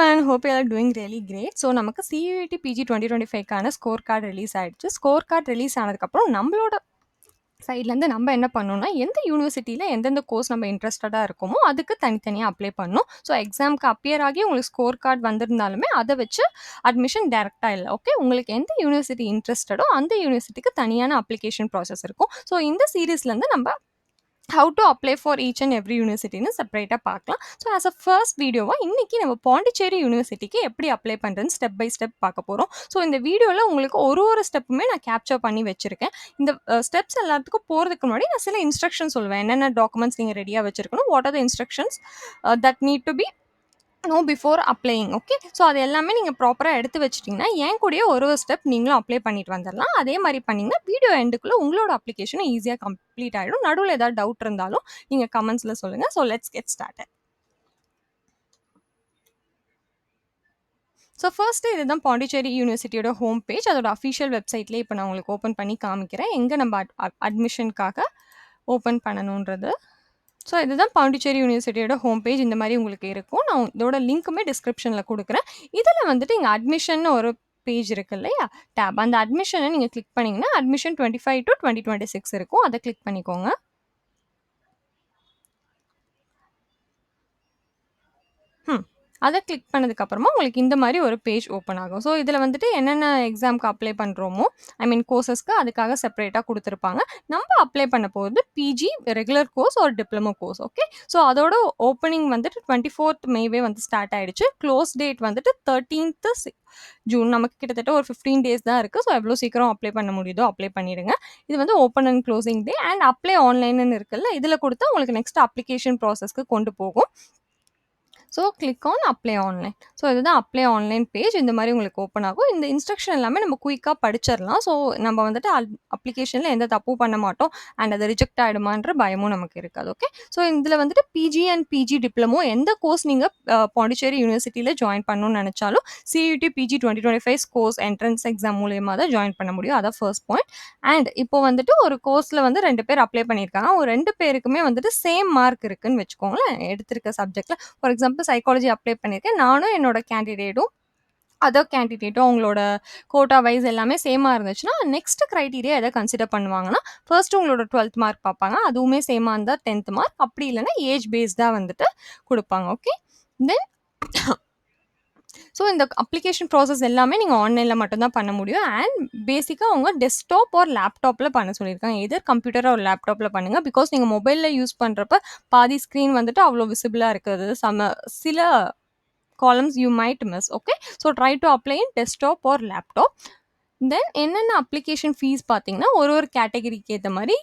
everyone, hope you are doing really great. So நமக்கு CUET PG 2025க்கான score card release ஆயிடுச்சு. Score card release ஆனதுக்கப்புறம் நம்மளோட சைட்லேருந்து நம்ம என்ன பண்ணணும்னா எந்த யூனிவர்சிட்டியில் எந்தெந்த கோர்ஸ் நம்ம இன்ட்ரெஸ்டடாக இருக்கோமோ அதுக்கு தனித்தனியாக அப்ளை பண்ணணும். ஸோ எக்ஸாமுக்கு அப்பியர் ஆகி உங்களுக்கு ஸ்கோர் கார்டு வந்திருந்தாலுமே அதை வச்சு அட்மிஷன் டேரெக்டாக இல்லை. ஓகே, உங்களுக்கு எந்த யூனிவர்சிட்டி இன்ட்ரெஸ்டடோ அந்த யூனிவர்சிட்டிக்கு தனியான அப்ளிகேஷன் ப்ராசஸ் இருக்கும். ஸோ இந்த சீரீஸ்லேருந்து நம்ம how to apply for each and every யூனிவர்சிட்டின்னு செப்பரேட்டாக பார்க்கலாம். ஸோ ஆஸ் அ ஃபர்ஸ்ட் வீடியோவாக இன்றைக்கி நம்ம பாண்டிச்சேரி யூனிவர்சிட்டிக்கு எப்படி அப்ளை பண்ணுறதுன்னு ஸ்டெப் பை ஸ்டெப் பார்க்க போகிறோம். ஸோ இந்த வீடியோவில் உங்களுக்கு ஒரு ஸ்டெப்புமே நான் கேப்சர் பண்ணி வச்சுருக்கேன். இந்த ஸ்டெப்ஸ் எல்லாத்துக்கும் போகிறதுக்கு முன்னாடி நான் சில இன்ஸ்ட்ரக்ஷன் சொல்லுவேன். என்னென்ன டாக்குமெண்ட்ஸ் நீங்கள் ரெடியாக வச்சுருக்கணும், what are the instructions that need to be before applying. Okay, so அது எல்லாமே நீங்கள் ப்ராப்பராக எடுத்து வச்சிட்டிங்கன்னா என் கூடயே ஒரு ஸ்டெப் நீங்களும் அப்ளை பண்ணிட்டு வந்துடலாம். அதே மாதிரி பண்ணிங்கன்னா வீடியோ எண்டுக்குள்ளே உங்களோட அப்ளிகேஷனும் ஈஸியாக கம்ப்ளீட் ஆகிடும். நடுவில் ஏதாவது டவுட் இருந்தாலும் நீங்கள் கமெண்ட்ஸில் சொல்லுங்கள். So let's get started. So first இதுதான் பாண்டிச்சேரி யூனிவர்சிட்டியோட ஹோம் பேஜ். அதோட அஃபிஷியல் வெப்சைட்லேயே இப்போ நான் உங்களுக்கு ஓப்பன் பண்ணி காமிக்கிறேன் எங்கே நம்ம அட்மிஷனுக்காக ஓப்பன் பண்ணணுன்றது. ஸோ இதுதான் பாண்டிச்சேரி யூனிவர்சிட்டியோட ஹோம் பேஜ். இந்த மாதிரி உங்களுக்கு இருக்கும். நான் இதோட லிங்க்குமே டிஸ்கிரிப்ஷனில் கொடுக்குறேன். இதில் வந்துட்டு இங்கே அட்மிஷன் ஒரு பேஜ் இருக்கு இல்லையா, டேப். அந்த அட்மிஷனை நீங்கள் கிளிக் பண்ணிங்கன்னா அட்மிஷன் 25 to 2026 இருக்கும். அதை கிளிக் பண்ணிக்கோங்க. அதை கிளிக் பண்ணதுக்கப்புறமா உங்களுக்கு இந்த மாதிரி ஒரு பேஜ் ஓப்பன் ஆகும். ஸோ இதில் வந்துட்டு என்னென்ன எக்ஸாமுக்கு அப்ளை பண்ணுறோமோ, ஐ மீன் கோர்சஸ்க்கு அதுக்காக செப்பரேட்டாக கொடுத்துருப்பாங்க. நம்ம அப்ளை பண்ண போகிறது பிஜி ரெகுலர் கோர்ஸ் ஒரு டிப்ளமோ கோர்ஸ். ஓகே, ஸோ அதோட ஓப்பனிங் வந்துட்டு 24th மேவே வந்து ஸ்டார்ட் ஆகிடுச்சு. க்ளோஸ் டேட் வந்துட்டு 13th ஜூன். நமக்கு கிட்டத்தட்ட ஒரு 15 டேஸ் தான் இருக்குது. ஸோ எவ்வளோ சீக்கிரம் அப்ளை பண்ண முடியுதோ அப்ளை பண்ணிடுங்க. இது வந்து open and closing day and apply ஆன்லைன்னு இருக்குல்ல, இதில் கொடுத்தா உங்களுக்கு நெக்ஸ்ட் அப்ளிகேஷன் ப்ராசஸ்க்கு கொண்டு போகும். So click on apply online. So இதுதான் அப்ளை ஆன்லைன் பேஜ். இந்த மாதிரி உங்களுக்கு ஓப்பன் ஆகும். இந்த இன்ஸ்ட்ரக்ஷன் எல்லாமே நம்ம குயிக்காக படிச்சிடலாம். ஸோ நம்ம வந்துட்டு அப்ளிகேஷனில் எந்த தப்பும் பண்ண மாட்டோம் அண்ட் அது ரிஜெக்ட் ஆகிடுமான்ற பயமும் நமக்கு இருக்காது. ஓகே, ஸோ இதில் வந்துட்டு பிஜி அண்ட் பிஜி டிப்ளமோ எந்த கோர்ஸ் நீங்கள் பாண்டிச்சேரி யூனிவர்சிட்டியில் ஜாயின் பண்ணணும்னு நினச்சாலும் CUET PG 2025 course entrance exam மூலியமாக தான் ஜாயின் பண்ண முடியும். அதான் ஃபர்ஸ்ட் பாயிண்ட். அண்ட் இப்போ வந்துட்டு ஒரு கோர்ஸில் வந்து 2 பேர் அப்ளை பண்ணியிருக்காங்க. ஒரு 2 பேருக்குமே வந்துட்டு சேம் மார்க் இருக்குன்னு வச்சுக்கோங்களேன் எடுத்திருக்க சப்ஜெக்டில். ஃபார் எக்ஸாம்பிள் சைக்காலஜி அப்ளை பண்ணியிருக்கேன். நானும் என்னோட கேண்டிடேட்டும் அதர் கேண்டிடேட்டும் அவங்களோட கோட்டா வைஸ் எல்லாமே சேமாக இருந்துச்சுன்னா நெக்ஸ்ட் க்ரைட்டீரியா எதை கன்சிடர் பண்ணுவாங்கன்னா, ஃபர்ஸ்ட் உங்களோட 12th மார்க் பார்ப்பாங்க. அதுவுமே சேமாக இருந்தால் 10th மார்க், அப்படி இல்லைன்னா ஏஜ் பேஸ்டாக வந்துட்டு கொடுப்பாங்க. ஓகே, தென் ஸோ இந்த அப்ளிகேஷன் ப்ராசஸ் எல்லாமே நீங்கள் ஆன்லைனில் மட்டும்தான் பண்ண முடியும். அண்ட் பேசிக்காக அவங்க டெஸ்க்டாப் ஒரு லேப்டாப்பில் பண்ண சொல்லியிருக்காங்க. எதர் கம்ப்யூட்டர் ஒரு லேப்டாப்பில் பண்ணுங்கள். பிகாஸ் நீங்கள் மொபைலில் யூஸ் பண்ணுறப்ப பாதி ஸ்க்ரீன் வந்துட்டு அவ்வளோ விசிபிளாக இருக்குது. சில columns you might miss. Okay, so try to apply in desktop or laptop. தென் என்னென்ன அப்ளிகேஷன் ஃபீஸ் பார்த்தீங்கன்னா ஒரு கேட்டகரிக்கு ஏற்ற மாதிரி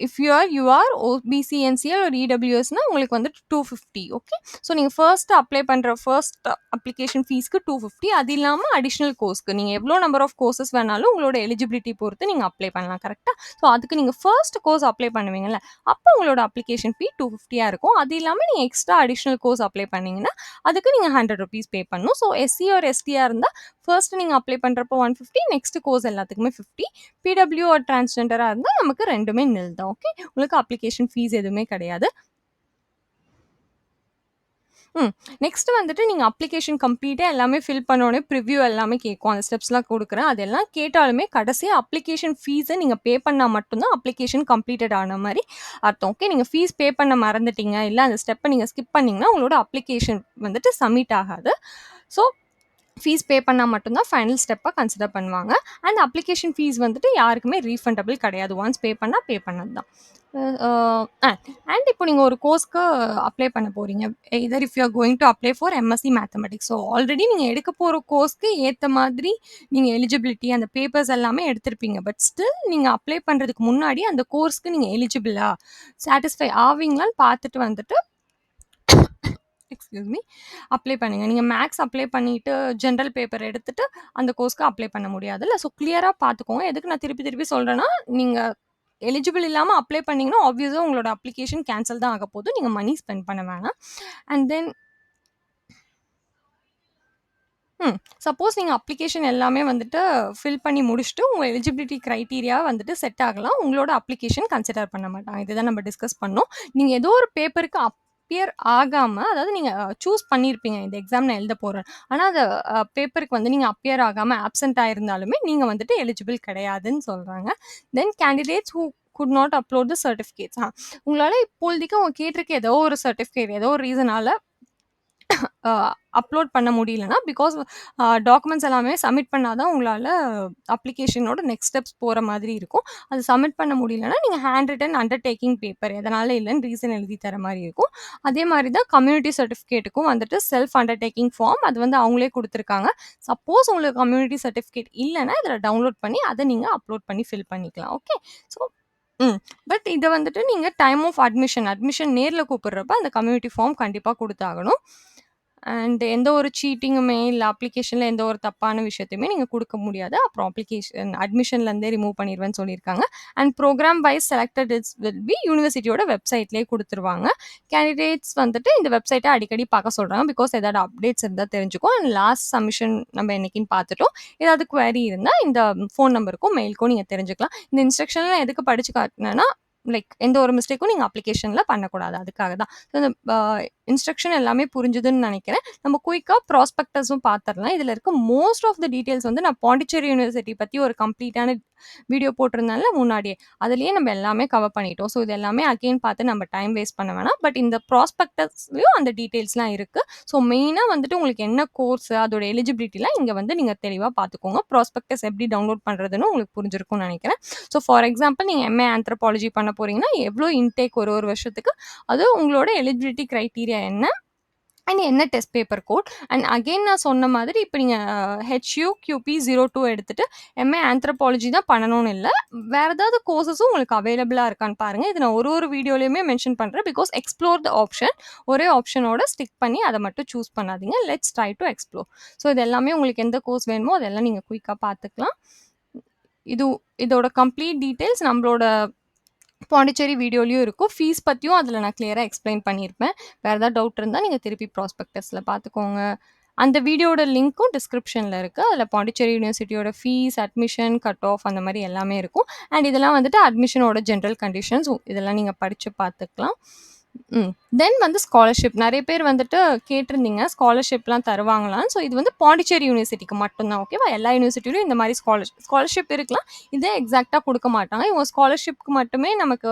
if you R OBC NCL ஒரு EWSனா உங்களுக்கு வந்துட்டு 250. ஓகே, ஸோ நீங்கள் ஃபர்ஸ்ட் அப்ளை பண்ணுற ஃபர்ஸ்ட் அப்ளிகேஷன் ஃபீஸ்க்கு 250. அது இல்லாமல் அடிஷ்னல் கோர்ஸ்க்கு நீங்கள் எவ்வளோ நம்பர் ஆஃப் கோர்சஸ் வேணாலும் உங்களோட எலிஜிபிலிட்டி பொறுத்து நீங்கள் அப்ளை பண்ணலாம். கரெக்டாக? ஸோ அதுக்கு நீங்கள் ஃபர்ஸ்ட் கோர்ஸ் அப்ளை பண்ணுவீங்கல்ல, அப்போ உங்களோட அப்ளிகேஷன் ஃபீ 250 இருக்கும். அது இல்லாமல் நீங்கள் எக்ஸ்ட்ரா அடிஷ்னல் கோர்ஸ் அப்ளை பண்ணிங்கன்னா அதுக்கு நீங்கள் 100 rupees பே பண்ணணும். ஸோ SC or ST இருந்தால் ஃபர்ஸ்ட் நீங்கள் அப்ளை பண்ணுறப்போ 150, நெக்ஸ்ட் கோர்ஸ் எல்லாத்துக்குமே 50. PW ஒரு டிரான்ஸ்ஜெண்டராக இருந்தால் நமக்கு ரெண்டுமே நில் தான். ஓகே, உங்களுக்கு அப்ளிகேஷன் ஃபீஸ் எதுவுமே கிடையாது. நெக்ஸ்ட் வந்துட்டு நீங்கள் அப்ளிகேஷன் கம்ப்ளீட்டாக எல்லாமே ஃபில் பண்ணோடனே ப்ரிவ்யூ எல்லாமே கேட்கும். அந்த ஸ்டெப்ஸ்லாம் கொடுக்குறேன். அதெல்லாம் கேட்டாலுமே கடைசியாக அப்ளிகேஷன் ஃபீஸை நீங்கள் பே பண்ணால் மட்டும்தான் அப்ளிகேஷன் கம்ப்ளீட்டட் ஆன மாதிரி அர்த்தம். ஓகே, நீங்கள் ஃபீஸ் பே பண்ண மறந்துட்டீங்க, இல்லை அந்த ஸ்டெப்பை நீங்கள் ஸ்கிப் பண்ணிங்கன்னா உங்களோட அப்ளிகேஷன் வந்துட்டு சப்மிட் ஆகாது. ஸோ ஃபீஸ் பே பண்ணால் மட்டும்தான் ஃபைனல் ஸ்டெப்பாக கன்சிடர் பண்ணுவாங்க. அண்ட் அப்ளிகேஷன் ஃபீஸ் வந்துட்டு யாருக்குமே ரீஃபண்டபிள் கிடையாது. ஒன்ஸ் பே பண்ணது தான். அண்ட் இப்போ நீங்கள் ஒரு கோர்ஸ்க்கு அப்ளை பண்ண போகிறீங்க. Either if you are going to apply for MSc mathematics. So already நீங்கள் எடுக்க போகிற கோர்ஸ்க்கு ஏற்ற மாதிரி நீங்கள் எலிஜிபிலிட்டி அந்த பேப்பர்ஸ் எல்லாமே எடுத்திருப்பீங்க. பட் ஸ்டில் நீங்கள் அப்ளை பண்ணுறதுக்கு முன்னாடி அந்த கோர்ஸ்க்கு நீங்கள் எலிஜிபிளா சாட்டிஸ்ஃபை ஆவீங்களான்னு பார்த்துட்டு வந்துட்டு அப்ளை பண்ணுங்க. நீங்கள் மேக்ஸ் அப்ளை பண்ணிட்டு ஜென்ரல் பேப்பர் எடுத்துட்டு அந்த கோர்ஸ்க்கு அப்ளை பண்ண முடியாதுல்ல. ஸோ கிளியராக பார்த்துக்கோங்க. எதுக்கு நான் திருப்பி சொல்கிறேன்னா, நீங்கள் எலிஜிபிள் இல்லாமல் அப்ளை பண்ணிங்கன்னா ஆப்வியஸாக உங்களோட அப்ளிகேஷன் கேன்சல் தான் ஆக போகுது. நீங்கள் மணி ஸ்பெண்ட் பண்ண வேணாம். அண்ட் தென் சப்போஸ் நீங்கள் அப்ளிகேஷன் எல்லாமே வந்துட்டு ஃபில் பண்ணி முடிச்சுட்டு உங்கள் எலிஜிபிலிட்டி க்ரைட்டீரியா வந்துட்டு செட் ஆகலாம், உங்களோட அப்ளிகேஷன் கன்சிடர் பண்ண மாட்டாங்க. இதுதான் நம்ம டிஸ்கஸ் பண்ணோம். நீங்கள் ஏதோ ஒரு பேப்பருக்கு அப்பியர் ஆகாம, அதாவது நீங்க சூஸ் பண்ணியிருப்பீங்க இந்த எக்ஸாம் நான் எழுத போறேன். ஆனா அந்த பேப்பருக்கு வந்து நீங்க அப்பியர் ஆகாம ஆப்சென்ட் ஆயிருந்தாலுமே, நீங்க வந்துட்டு எலிஜிபிள் கிடையாதுன்னு சொல்றாங்க. Then candidates who could not upload the certificates. உங்களால இப்போதைக்கு அவங்க கேட்டிருக்க ஏதோ ஒரு சர்டிஃபிகேட் ஏதோ ஒரு ரீசனால அப்லோட் பண்ண முடியலன்னா, பிகாஸ் டாக்குமெண்ட்ஸ் எல்லாமே சப்மிட் பண்ணா தான் உங்களால அப்ளிகேஷனோட நெக்ஸ்ட் ஸ்டெப்ஸ் போற மாதிரி இருக்கும். அது சப்மிட் பண்ண முடியலன்னா, நீங்க ஹேண்ட் ரிட்டன் அண்டர்டேக்கிங் பேப்பர் எதனால இல்லன்னு ரீசன் எழுதி தர மாரி இருக்கும். அதே மாரி தான் கம்யூனிட்டி சர்டிஃபிகேட்டுக்கும் வந்துட்டு செல்ஃப் அண்டர்டேக்கிங் ஃபார்ம் அது வந்து அவங்களே குடுத்துருக்காங்க. சப்போஸ் உங்களுக்கு கம்யூனிட்டி சர்டிஃபிகேட் இல்லன்னா, இதில டவுன்லோட் பண்ணி அத நீங்க அப்லோட் பண்ணி ஃபில் பண்ணிக்கலாம். ஓகே. ஸோ ம். பட் இத வந்துட்டு நீங்க டைம் ஆஃப் அட்மிஷன் நேர்ல கூப்பிடுறப்ப அந்த கம்யூனிட்டி ஃபார்ம் கண்டிப்பா குடுத்தாகணும். அண்ட் எந்த ஒரு சீட்டிங்குமே இல்ல அப்ளிகேஷன்ல எந்த ஒரு தப்பான விஷயத்தையுமே நீங்க குடுக்க முடியாது. அப்புறம் அட்மிஷன்லேருந்தே ரிமூவ் பண்ணிருவேன்னு சொல்லியிருக்காங்க. And program wise selected will be யூனிவர்சிட்டியோட வெப்சைட்லயே குடுத்துருவாங்க. கேண்டிடேட்ஸ் வந்துட்டு இந்த வெப்சைட்ட அடிக்கடி பார்க்க சொல்றாங்க. பிகாஸ் ஏதாவது அப்டேட்ஸ் இருந்தா தெரிஞ்சுக்கும். அண்ட் லாஸ்ட் சப்மிஷன் நம்ம என்னைக்குன்னு பார்த்துட்டோம். ஏதாவது குவெரி இருந்தா இந்த ஃபோன் நம்பருக்கும், மெயிலுக்கும் நீங்க தெரிஞ்சுக்கலாம். இந்த இன்ஸ்ட்ரக்ஷன்லாம் எதுக்கு படிச்சு காட்டுனேன்னா, லைக் எந்த ஒரு மிஸ்டேக்கும் நீங்க அப்ளிகேஷன்ல பண்ணக்கூடாது. அதுக்காக தான். இந்த இன்ஸ்ட்ரக்ஷன் எல்லாமே புரிஞ்சுதுன்னு நினைக்கிறேன். நம்ம குயிக்கா ப்ராஸ்பெக்டஸும் பார்த்துரலாம். இதில இருக்க மோஸ்ட் ஆஃப் த டீட்டெயில்ஸ் வந்து நான் பாண்டிச்சேரி யூனிவர்சிட்டி பத்தி ஒரு கம்ப்ளீட்டான வீடியோ போட்டிருந்தேன்ல முன்னாடியே. அதிலேயே நம்ம எல்லாமே கவர் பண்ணிட்டோம். ஸோ இது எல்லாமே அகைன் பார்த்து நம்ம டைம் வேஸ்ட் பண்ண வேணாம். பட் இந்த ப்ராஸ்பெக்டஸ்லயும் அந்த டீட்டெயில்ஸ்லாம் இருக்கு. ஸோ மெயினா வந்துட்டு உங்களுக்கு என்ன கோர்ஸ் அதோட எலிஜிபிலிட்டிலாம் இங்க வந்து நீங்க தெளிவா பார்த்துக்கோங்க. ப்ராஸ்பெக்டஸ் எப்படி டவுன்லோட் பண்றதுன்னு உங்களுக்கு புரிஞ்சிருக்கும்னு நினைக்கிறேன். ஸோ ஃபார் எக்ஸாம்பிள் நீங்க எம்.ஏ ஆந்த்ரோபாலஜி பண்ண போறீங்கன்னா, எவ்வளோ இன்டேக் ஒரு வருஷத்துக்கு, அது உங்களோட எலிஜிபிலிட்டி கிரைட்டீரியா என்ன? அண்ட் என்ன test paper code? And again நான் சொன்ன மாதிரி இப்ப நீங்க HUQP02 எடுத்துட்டு எம்.ஏ ஆந்த்ரோபாலஜி தான் பண்ணணும்னு இல்ல. வேற ஏதாவது கோர்ஸஸும் உங்களுக்கு அவைலபிளா இருக்கான்னு பாருங்க. இது நான் ஒரு வீடியோலயுமே மென்ஷன் பண்றேன். Because explore the option. ஒரே ஆப்ஷனோட ஸ்டிக் பண்ணி அத மட்டும் சூஸ் பண்ணாதீங்க. Let's try to explore. So இது எல்லாமே உங்களுக்கு எந்த கோர்ஸ் வேணுமோ அதெல்லாம் நீங்க குயிக்கா பார்த்துக்கலாம். இது இதோட கம்ப்ளீட் டீட்டெயில்ஸ் நம்மளோட பாண்டிச்சேரி வீடியோலயும் இருக்கும். ஃபீஸ் பத்தியும் அதில நான் கிளியரா எக்ஸ்ப்ளைன் பண்ணியிருப்பேன். வேற ஏதாவது டவுட் இருந்தா நீங்க திருப்பி ப்ராஸ்பெக்டஸ்ல பார்த்துக்கோங்க. அந்த வீடியோட லிங்க்கும் டிஸ்கிரிப்ஷன்ல இருக்கு. அதில பாண்டிச்சேரி யூனிவர்சிட்டியோட ஃபீஸ், அட்மிஷன், கட் ஆஃப் அந்த மாரி எல்லாமே இருக்கும். அண்ட் இதெல்லாம் வந்துட்டு அட்மிஷனோட ஜெனரல் கண்டிஷன்ஸ் இதெல்லாம் நீங்க படிச்சு பார்த்துக்கலாம். தென் வந்து ஸ்காலர்ஷிப். நெறைய பேர் வந்துட்டு கேட்டிருந்தீங்க, ஸ்காலர்ஷிப்லாம் தருவாங்களான்னு. ஸோ இது வந்து பாண்டிச்சேரி யூனிவர்சிட்டிக்கு மட்டும் தான். ஓகேவா? எல்லா யூனிவர்சிட்டிலயும் இந்த மாரி ஸ்காலர்ஷிப் இருக்கலாம். இதே எக்ஸாக்ட்டா குடுக்க மாட்டாங்க. இவங்க ஸ்காலர்ஷிப்க்கு மட்டுமே நமக்கு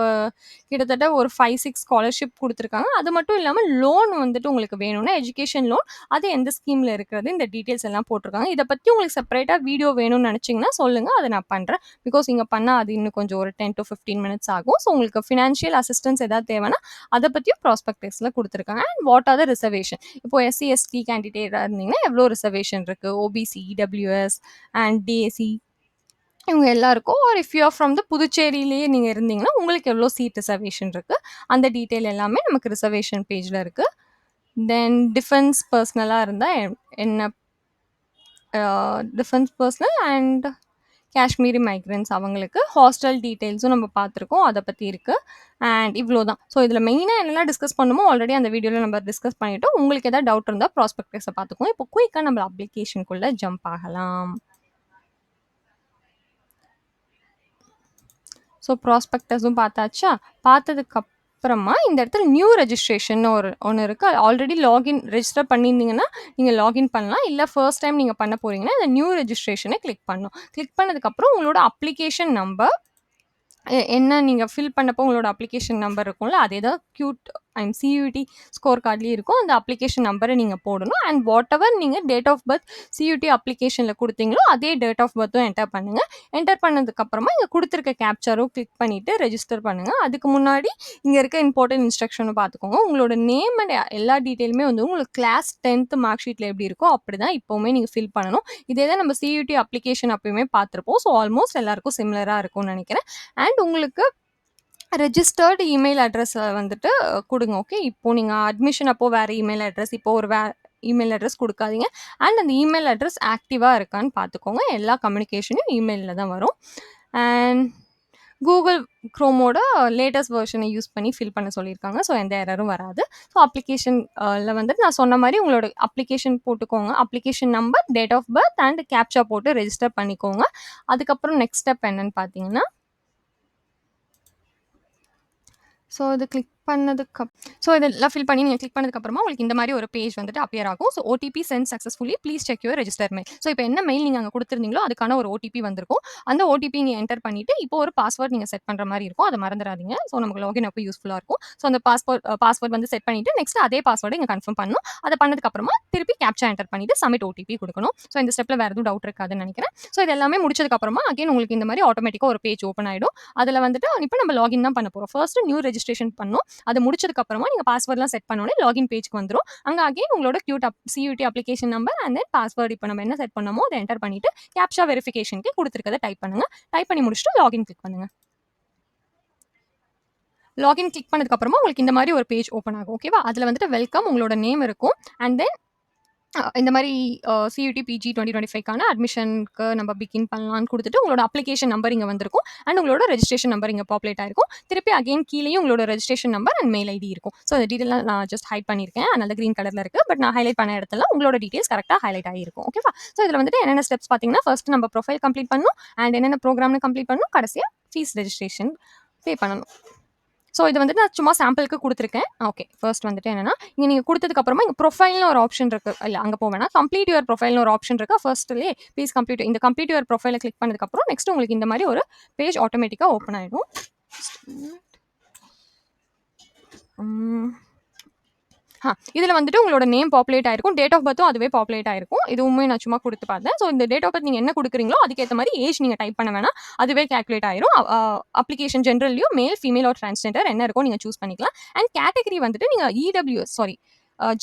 கிட்டத்தட்ட ஒரு 5, 6 ஸ்காலர்ஷிப் குடுத்துருக்காங்க. அது மட்டும் இல்லாம லோன் வந்துட்டு உங்களுக்கு வேணும்னா, எஜுகேஷன் லோன் அது எந்த ஸ்கீம்ல இருக்கிறது, இந்த டீட்டெயில்ஸ் எல்லாம் போட்டிருக்காங்க. இத பத்தி உங்களுக்கு செப்பரேட்டா வீடியோ வேணும்னு நெனச்சீங்கன்னா சொல்லுங்க. அத நான் பண்றேன். பிகாஸ் இங்க பண்ணா அது இன்னும் கொஞ்சம் ஒரு 10 to 15 மினிட்ஸ் ஆகும். ஸோ உங்களுக்கு ஃபினான்ஷியல் அசிஸ்டன்ஸ் ஏதாவது தேவைன்னா, அத பத்தியும் ப்ராஸ்பெக்டஸ்ல குடுத்துருக்காங்க. And what are the reservation? இப்போ எஸ்சி, எஸ்டி கேண்டிடேட்டா இருந்தீங்கன்னா, எவ்ளோ ரிசர்வேஷன் இருக்கு? ஓபிசி, இடபிள்யூஎஸ் அண்ட் டிஎஸ்சி இவங்க எல்லாருக்கும் or if you are from the புதுச்சேரியிலேயே நீங்க இருந்தீங்கன்னா, உங்களுக்கு எவ்ளோ சீட் ரிசர்வேஷன் இருக்கு? அந்த டீட்டெயில் எல்லாமே நமக்கு ரிசர்வேஷன் பேஜ்ல இருக்கு. தென் டிஃபென்ஸ் பெர்சனலா இருந்தா என்ன defence personal and Kashmiri migrants அவங்களுக்கு ஹாஸ்டல் டீட்டெயில்ஸும் நம்ம பார்த்துருக்கோம். அத பத்தி இருக்கு. அண்ட் இவ்ளோ தான். ஸோ இதில மெயினா என்னலாம் டிஸ்கஸ் பண்ணணுமோ ஆல்ரெடி அந்த வீடியோல நம்ம டிஸ்கஸ் பண்ணிட்டோம். உங்களுக்கு ஏதாவது டவுட் இருந்தா ப்ராஸ்பெக்டஸ பார்த்துக்கோங்க. இப்போ குயிக்கா நம்ம அப்ளிகேஷனுக்குள்ள ஜம்ப் ஆகலாம். ஸோ ப்ராஸ்பெக்டஸும் பார்த்தாச்சா? பார்த்ததுக்கு அப்புறமா இந்த இடத்துல நியூ ரெஜிஸ்ட்ரேஷன்னு ஒண்ணு இருக்கு. ஆல்ரெடி லாகின் ரெஜிஸ்டர் பண்ணியிருந்தீங்கன்னா, நீங்க லாகின் பண்ணலாம். இல்ல ஃபர்ஸ்ட் டைம் நீங்க பண்ண போறீங்கன்னா, இந்த நியூ ரெஜிஸ்ட்ரேஷன கிளிக் பண்ணணும். கிளிக் பண்ணதுக்கப்புறம் உங்களோட அப்ளிகேஷன் நம்பர் என்ன நீங்க ஃபில் பண்ணப்போ உங்களோட அப்ளிகேஷன் நம்பர் இருக்கும்ல, அதே தான் CUT ஸ்கோர் கார்ட்லயும் இருக்கும். அந்த அப்ளிகேஷன் நம்பர நீங்க போடணும். அண்ட் வாட்டெவர் நீங்க டேட் ஆஃப் பர்த் CUT அப்ளிகேஷன்ல குடுத்தீங்களோ, அதே டேட் ஆஃப் பர்த்தும் என்டர் பண்ணுங்க. என்டர் பண்ணதுக்கப்புறமா இங்க குடுத்துருக்க கேப்சாரும் கிளிக் பண்ணிட்டு ரெஜிஸ்டர் பண்ணுங்க. அதுக்கு முன்னாடி இங்க இருக்க இம்பார்ட்டன்ட் இன்ஸ்ட்ரக்ஷனும் பார்த்துக்கோங்க. உங்களோட நேம் அண்ட் எல்லா டீட்டெயிலுமே வந்து உங்களுக்கு கிளாஸ் 10th மார்க் ஷீட்ல எப்படி இருக்கோ, அப்படிதான் இப்பவுமே நீங்க ஃபில் பண்ணணும். இதே தான் நம்ம CUT அப்ளிகேஷன் அப்பயுமே பார்த்திருப்போம். ஸோ ஆல்மோஸ்ட் எல்லாருக்கும் சிமிலரா இருக்கும்னு நெனைக்கிறேன். அண்ட் உங்களுக்கு ரெஜிஸ்டர்ட் இமெயில் அட்ரஸ் வந்துட்டு குடுங்க. ஓகே. இப்போ நீங்க அட்மிஷன் அப்போ வேற இமெயில் அட்ரஸ், இப்போ ஒரு இமெயில் அட்ரஸ் குடுக்காதீங்க. அண்ட் அந்த இமெயில் அட்ரஸ் ஆக்டிவா இருக்கான்னு பார்த்துக்கோங்க. எல்லா கம்யூனிகேஷனும் இமெயில்ல தான் வரும். அண்ட் Google Chromeஓட லேட்டஸ்ட் வெர்ஷனை யூஸ் பண்ணி ஃபில் பண்ண சொல்லியிருக்காங்க. ஸோ எந்த எரரும் வராது. ஸோ அப்ளிகேஷன் வந்துட்டு நான் சொன்ன மாரி உங்களோட அப்ளிகேஷன் போட்டுக்கோங்க. Application number, date of birth and captcha போட்டு ரெஜிஸ்டர் பண்ணிக்கோங்க. அதுக்கப்புறம் நெக்ஸ்ட் ஸ்டெப் என்னன்னு பார்த்தீங்கன்னா ஸோ இது கிளிக் பண்ணதுக்கு ஸோ இதெல்லாம் ஃபில் பண்ணி நீங்கள் கிளிக் பண்ணதுக்கப்புறமா உங்களுக்கு இந்த மாதிரி ஒரு பேஜ் வந்துட்டு அப்பியர் ஆகும். So OTP sent successfully please check your register mail. So இப்போ என்ன மெயில் நீங்கள் அங்கே கொடுத்துருந்தீங்களோ அதுக்கான ஒரு ஓடிபி வந்திருக்கும். அந்த ஓடிபி நீங்கள் என்டர் பண்ணிட்டு இப்போ ஒரு பாஸ்வேர்ட் நீங்கள் செட் பண்ணுற மாதிரி இருக்கும். அதை மறந்துடாதீங்க. ஸோ நமக்கு லாகின் அப்போ யூஸ்ஃபுல்லாக இருக்கும். ஸோ அந்த பாஸ்வேர்ட் வந்து செட் பண்ணிட்டு நெக்ஸ்ட் அதே பாஸ்வேர்டை இங்கே கன்ஃபார்ம் பண்ணணும். அதை பண்ணதுக்கப்புறமா திருப்பி கேப்சா என்டர் பண்ணிட்டு சப்மிட் ஓடிபி கொடுக்கணும். ஸோ இந்த ஸ்டெப்பில் வேறு எதுவும் டவுட் இருக்காதுன்னு நினைக்கிறேன். ஸோ இது எல்லாமே முடிச்சதுக்கப்புறமா அகைன் உங்களுக்கு இந்த மாதிரி ஆட்டோமேட்டிக்காக ஒரு பேஜ் ஓப்பன் ஆகிடும். அதில் வந்துட்டு இப்போ நம்ம லாகின் தான் பண்ண போகிறோம். ஃபர்ஸ்ட் நியூ ரெஜிஸ்ட்ரேஷன் பண்ணணும். அது முடிச்சதுக்கப்புறமா நீங்கள் பாஸ்வேர்ட்லாம் செட் பண்ணோன்னே லாகின் பேஜ்க்கு வந்துடும். அங்கே அகைன் உங்களோட CUET application number and then password இப்போ நம்ம என்ன செட் பண்ணமோ அதை என்டர் பண்ணிட்டு கேப்சா வெரிஃபிகேஷனுக்கு கொடுத்துருக்கதை டைப் பண்ணுங்க. டைப் பண்ணி முடிச்சுட்டு லாகின் கிளிக் பண்ணுங்க. லாகின் கிளிக் பண்ணதுக்கப்புறமா உங்களுக்கு இந்த மாதிரி ஒரு பேஜ் ஓப்பன் ஆகும். ஓகேவா? அதில் வந்துட்டு வெல்கம் உங்களோட நேம் இருக்கும். அண்ட் தென் இந்த மாதிரி சியூடி பிஜி 2025க்கான அட்மிஷனுக்கு நம்ம பிகின் பண்ணலான்னு கொடுத்துட்டு உங்களோட அப்ளிகேஷன் நம்பர் இங்கே வந்திருக்கும். அண்ட் உங்களோட ரெஜிஸ்ட்ரேஷன் நம்பர் இங்கே பாப்புலேட் ஆயிருக்கும். திருப்பி அகைன் கீழேயும் உங்களோட registration number and mail ID இருக்கும். ஸோ அந்த டீட்டெயிலாம் நான் ஜஸ்ட் ஹைட் பண்ணியிருக்கேன். அதனால கிரீன் கலரில் இருக்குது. பட் நான் ஹைலைட் பண்ண இடத்துல உங்களோட டீட்டெயில்ஸ் கரெக்டாக ஹைலைட் ஆகிருக்கும். ஓகேவா? ஸோ இதில் வந்துட்டு என்னென்ன ஸ்டெப்ஸ் பார்த்தீங்கன்னா ஃபர்ஸ்ட் நம்ம ப்ரொஃபைல் கம்ப்ளீட் பண்ணணும். அண்ட் என்னென்ன ப்ரோக்ராம்னு கம்ப்ளீட் பண்ணணும். கடைசியாக ஃபீஸ் ரெஜிஸ்ட்ரேஷன் பே பண்ணணும். ஸோ இது வந்துட்டு நான் சும்மா சாம்பிளுக்கு கொடுத்துருக்கேன். ஓகே, ஃபர்ஸ்ட் வந்துட்டு என்னன்னா இங்கே நீங்கள் கொடுத்ததுக்கப்புறமா இங்கே ப்ரொஃபைல்னு ஒரு ஆப்ஷன் இருக்குது. இல்லை அங்கே போவேன்னா கம்ப்ளீட் யுவர் ப்ரொஃபைல்னு ஒரு ஆப்ஷன் இருக்குது. ஃபர்ஸ்ட்லேயே ப்ளீஸ் கம்ப்ளீட் இந்த கம்ப்ளீட் யுவர் ப்ரொஃபைலை கிளிக் பண்ணதுக்கப்புறம் நெக்ஸ்ட் உங்களுக்கு இந்த மாதிரி ஒரு பேஜ் ஆட்டோமேட்டிக்காக ஓப்பன் ஆகிடும். இதில் வந்துட்டு உங்களோட நேம் பாப்புலேட் ஆயிருக்கும். டேட் ஆஃப் பர்த்தும் அதுவே பாப்புலேட் ஆயிருக்கும். இதுவுமே நான் சும்மா கொடுத்து பார்த்தேன். ஸோ இந்த டேட் ஆஃப் பர்த் நீங்கள் என்ன கொடுக்குறீங்களோ அதுக்கேற்ற மாதிரி ஏஜ் நீங்கள் டைப் பண்ண வேணாம். அதுவே கேல்குலேட் ஆயிரும். அப்ளிகேஷன் ஜென்ரல்லையும் மேல் ஃபீமேல் ஒரு டிரான்ஸ்ஜெண்டர் என்ன இருக்கும் நீங்கள் சூஸ் பண்ணிக்கலாம். அண்ட் கேட்டகரி வந்துட்டு நீங்கள்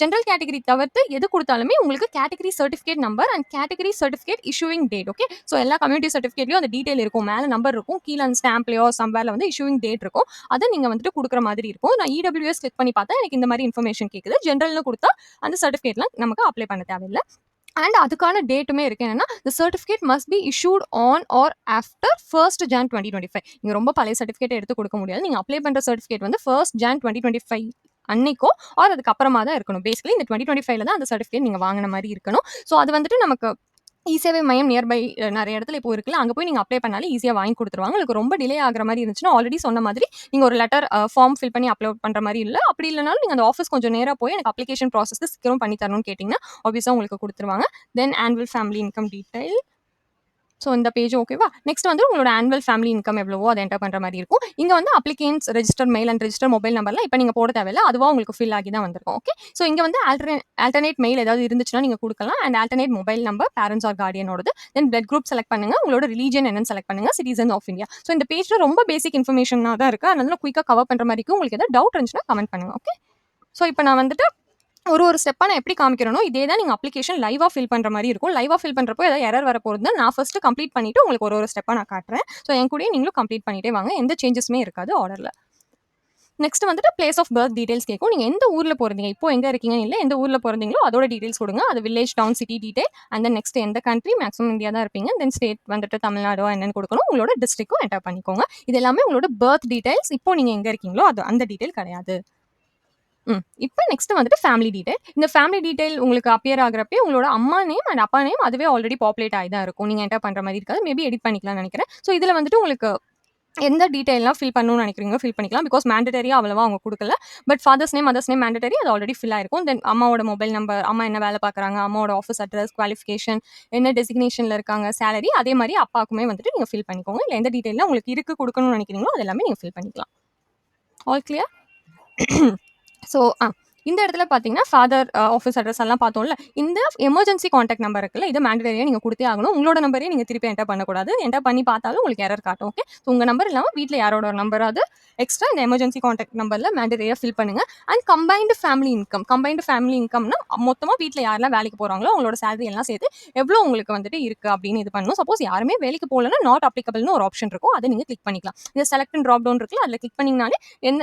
ஜென்ரல் கேட்டகரி தவிர்த்து எது கொடுத்தாலுமே உங்களுக்கு category certificate number and category certificate issuing date. Okay, so எல்லா கம்யூனிட்டி சர்டிஃபிகேட்லையும் அந்த டீடைல் இருக்கும். மேலே நம்பர் இருக்கும், கீழே அந்த ஸ்டாம்ப்லையோ சம்வேர்ல வந்து இஷ்யூவிங் டேட் இருக்கும். அதை நீங்கள் வந்துட்டு கொடுக்குற மாதிரி இருக்கும். நான் இடபிள்யூஎஸ் கிளிக் பண்ணி பார்த்தா எனக்கு இந்த மாதிரி இன்ஃபர்மேஷன் கேட்குது. ஜென்ரல்னு கொடுத்தா அந்த சர்டிஃபிகேட்லாம் நமக்கு அப்ளை பண்ண தேவையில்லை. அண்ட் அதுக்கான டேட்டுமே இருக்கு. என்னன்னா the certificate must be issued on or after 1st Jan 2025. நீங்க ரொம்ப பழைய சர்டிஃபிகேட் எடுத்து கொடுக்க முடியாது. நீங்க அப்ளை பண்ற சர்டிஃபிகேட் வந்து 1st Jan 2025 அன்னைக்கோ ஆர் அதுக்கு அப்புறமா தான் இருக்கணும். பேசிக்கலி இந்த 2025ல தான் அந்த சர்டிஃபிகேட் நீங்க வாங்கின மாதிரி இருக்கணும். ஸோ அது வந்துட்டு நமக்கு இ-சேவை மையம் நியர்பை நிறைய இடத்துல இப்போ இருக்குல்ல, அங்கே போய் நீங்கள் அப்ளை பண்ணாலே ஈஸியாக வாங்கி கொடுத்துருவாங்க. உங்களுக்கு ரொம்ப டிலே ஆகிற மாதிரி இருந்துச்சுன்னா ஆல்ரெடி சொன்ன மாதிரி நீங்கள் ஒரு லெட்டர் ஃபார்ம் ஃபில் பண்ணி அப்லோட் பண்ணுற மாதிரி இல்லை. அப்படி இல்லைனாலும் நீங்கள் அந்த ஆஃபீஸ் கொஞ்சம் நேராக போய் எனக்கு அப்ளிகேஷன் ப்ராசஸ்க்கு சீக்கிரம் பண்ணி தரணும்னு கேட்டிங்கன்னா ஆப்வியஸாக உங்களுக்கு கொடுத்துருவாங்க. தென் annual family income detail. So இந்த பேஜ் ஓகேவா? நெக்ஸ்ட் வந்து உங்களோட ஆனுவல் ஃபேமிலி இன்கம் எவ்வளவோ அதை என்டர் பண்ணுற மாதிரி இருக்கும். இங்கே வந்து appliances register mail and register mobile நம்பர்லாம் இப்போ நீங்கள் போட தேவையில்ல, அதுவாக உங்களுக்கு ஃபில் ஆகி தான் வந்திருக்கும். ஓகே, ஸோ இங்கே வந்து ஆல்டர்னேட் மெயில் ஏதாவது இருந்துச்சுன்னா நீங்கள் கொடுக்கலாம். And alternate mobile number parents or கார்டியனோடது. தென் பிளட் குரூப் செலக்ட் பண்ணுங்க. உங்களோட ரிலீஜன் என்னன்னு செலக்ட் பண்ணுங்க. Citizen of India. ஸோ இந்த பேஜில் ரொம்ப பேசிக் இன்ஃபர்மேஷனாக தான் இருக்குது. அதனால குயிக்காக கவர் பண்ணுற மாதிரி இருக்கும். உங்களுக்கு ஏதாவது டவுட் இருந்துச்சுன்னா கமெண்ட் பண்ணுங்க. ஓகே, ஸோ இப்போ நான் வந்துட்டு ஒரு ஸ்டெப்பாக நான் எப்படி காமிக்கிறனோ இதே தான் நீங்கள் அப்ளிகேஷன் லைவாக ஃபில் பண்ணுற மாதிரி இருக்கும். லைவாக ஃபில் பண்ணுறப்போ ஏதாவது எரர் வர போகிறது நான் ஃபர்ஸ்ட் கம்ப்ளீட் பண்ணிவிட்டு உங்களுக்கு ஒரு ஸ்டெப்பாக நான் காட்டுறேன். ஸோ என் கூடயே நீங்களும் கம்ப்ளீட் பண்ணிட்டே வாங்க. எந்த சேஞ்சஸுமே இருக்காது ஆர்டரில். நெக்ஸ்ட் வந்துட்டு பிளேஸ் ஆஃப் பர்த் டீடைல்ஸ் கேட்கும். நீங்கள் எந்த ஊரில் போகிறீங்க, இப்போ எங்கே இருக்கீங்கன்னு இல்லை, எந்த ஊரில் பிறந்தீங்களோ அதோட டீடைல்ஸ் கொடுங்க. அது village, town, city detail. And then next எந்த கண்ட்ரி, மேக்ஸிமம் இந்தியா தான் இருப்பீங்க. தென் ஸ்டேட் வந்துட்டு தமிழ்நாடோ என்னன்னு கொடுக்கணும். உங்களோட டிஸ்ட்ரிக்டும் என்டர் பண்ணிக்கோங்க. இது எல்லாமே உங்களோட பர்த் டீடைல்ஸ். இப்போ நீங்கள் எங்கே இருக்கீங்களோ அது அந்த டீடைல் கிடையாது. இப்போ நெக்ஸ்ட் வந்துட்டு ஃபேமிலி டீடைல். இந்த ஃபேமிலி டீடைல் உங்களுக்கு அப்பியர் ஆகிறப்பே உங்களோட அம்மா நேம் அண்ட் அப்பா நேம் அதுவே ஆல்ரெடி பாப்புலேட் ஆகி தான் இருக்கும். நீங்கள் என்டர் பண்ணுற மாதிரி இருக்காது. மேபி எடிட் பண்ணிக்கலாம்னு நினைக்கிறேன். ஸோ இதில் வந்துட்டு உங்களுக்கு எந்த டீடைல்லாம் ஃபில் பண்ணணும்னு நினைக்கிறீங்க ஃபில் பண்ணிக்கலாம். பிகாஸ் மேண்டட்டரியாக அவ்வளவா அவங்க கொடுக்கல. But father's name, mothers name mandatory, அது ஆல்ரெடி ஃபில் ஆயிருக்கும். தென் அம்மாவோட மொபைல் நம்பர், அம்மா என்ன வேலை பார்க்குறாங்க, அம்மாவோட ஆஃபீஸ் அட்ரஸ், குவாலிஃபிகேஷன், என்ன டெசிக்னேஷனில் இருக்காங்க, சேலரி, அதே மாதிரி அப்பாவுக்குமே வந்துட்டு நீங்கள் ஃபில் பண்ணிக்கோங்க. இல்லை எந்த டீடைலில் உங்களுக்கு இருக்குது கொடுக்கணும்னு நினைக்கிறீங்களோ அது எல்லாமே நீங்கள் ஃபில் பண்ணிக்கலாம். All clear? ஸோ இந்த இடத்துல பார்த்தீங்கன்னா ஃபாதர் ஆஃபீஸ் அட்ரஸ் எல்லாம் பார்த்தோம்ல. இந்த எமர்ஜென்சி காண்டாக்ட் நம்பர் இருக்குல்ல, இது மேண்டட்டரியாக நீங்கள் கொடுத்தே ஆகணும். உங்களோட நம்பரே நீங்கள் திருப்பி என்டர் பண்ணக்கூடாது. என்டர் பண்ணி பார்த்தாலும் உங்களுக்கு எரர் காட்டும். ஓகே, ஸோ உங்கள் நம்பர் இல்லாமல் வீட்டில் யாரோட ஒரு நம்பராது எக்ஸ்ட்ரா இந்த எமர்ஜென்சி காண்டாக்ட் நம்பரில் மேண்டட்டரியாக ஃபில் பண்ணுங்கள். அண்ட் கம்பைன்டு ஃபேமிலி இன்கம்னா மொத்தமாக வீட்டில் யாரெல்லாம் வேலைக்கு போகிறாங்களோ அவங்களோட சேலரி எல்லாம் சேர்த்து எவ்வளோ உங்களுக்கு வந்துட்டு இருக்குது அப்படின்னு இது பண்ணணும். சப்போஸ் யாருமே வேலைக்கு போகலன்னா நாட் அப்ளிகபிள்னு ஒரு ஆப்ஷன் இருக்கும். அதை நீங்கள் கிளிக் பண்ணிக்கலாம். இந்த செலக்ட் அண்ட் ட்ராப் டவுன் இருக்குல்ல, அதில் கிளிக் பண்ணிங்கனாலே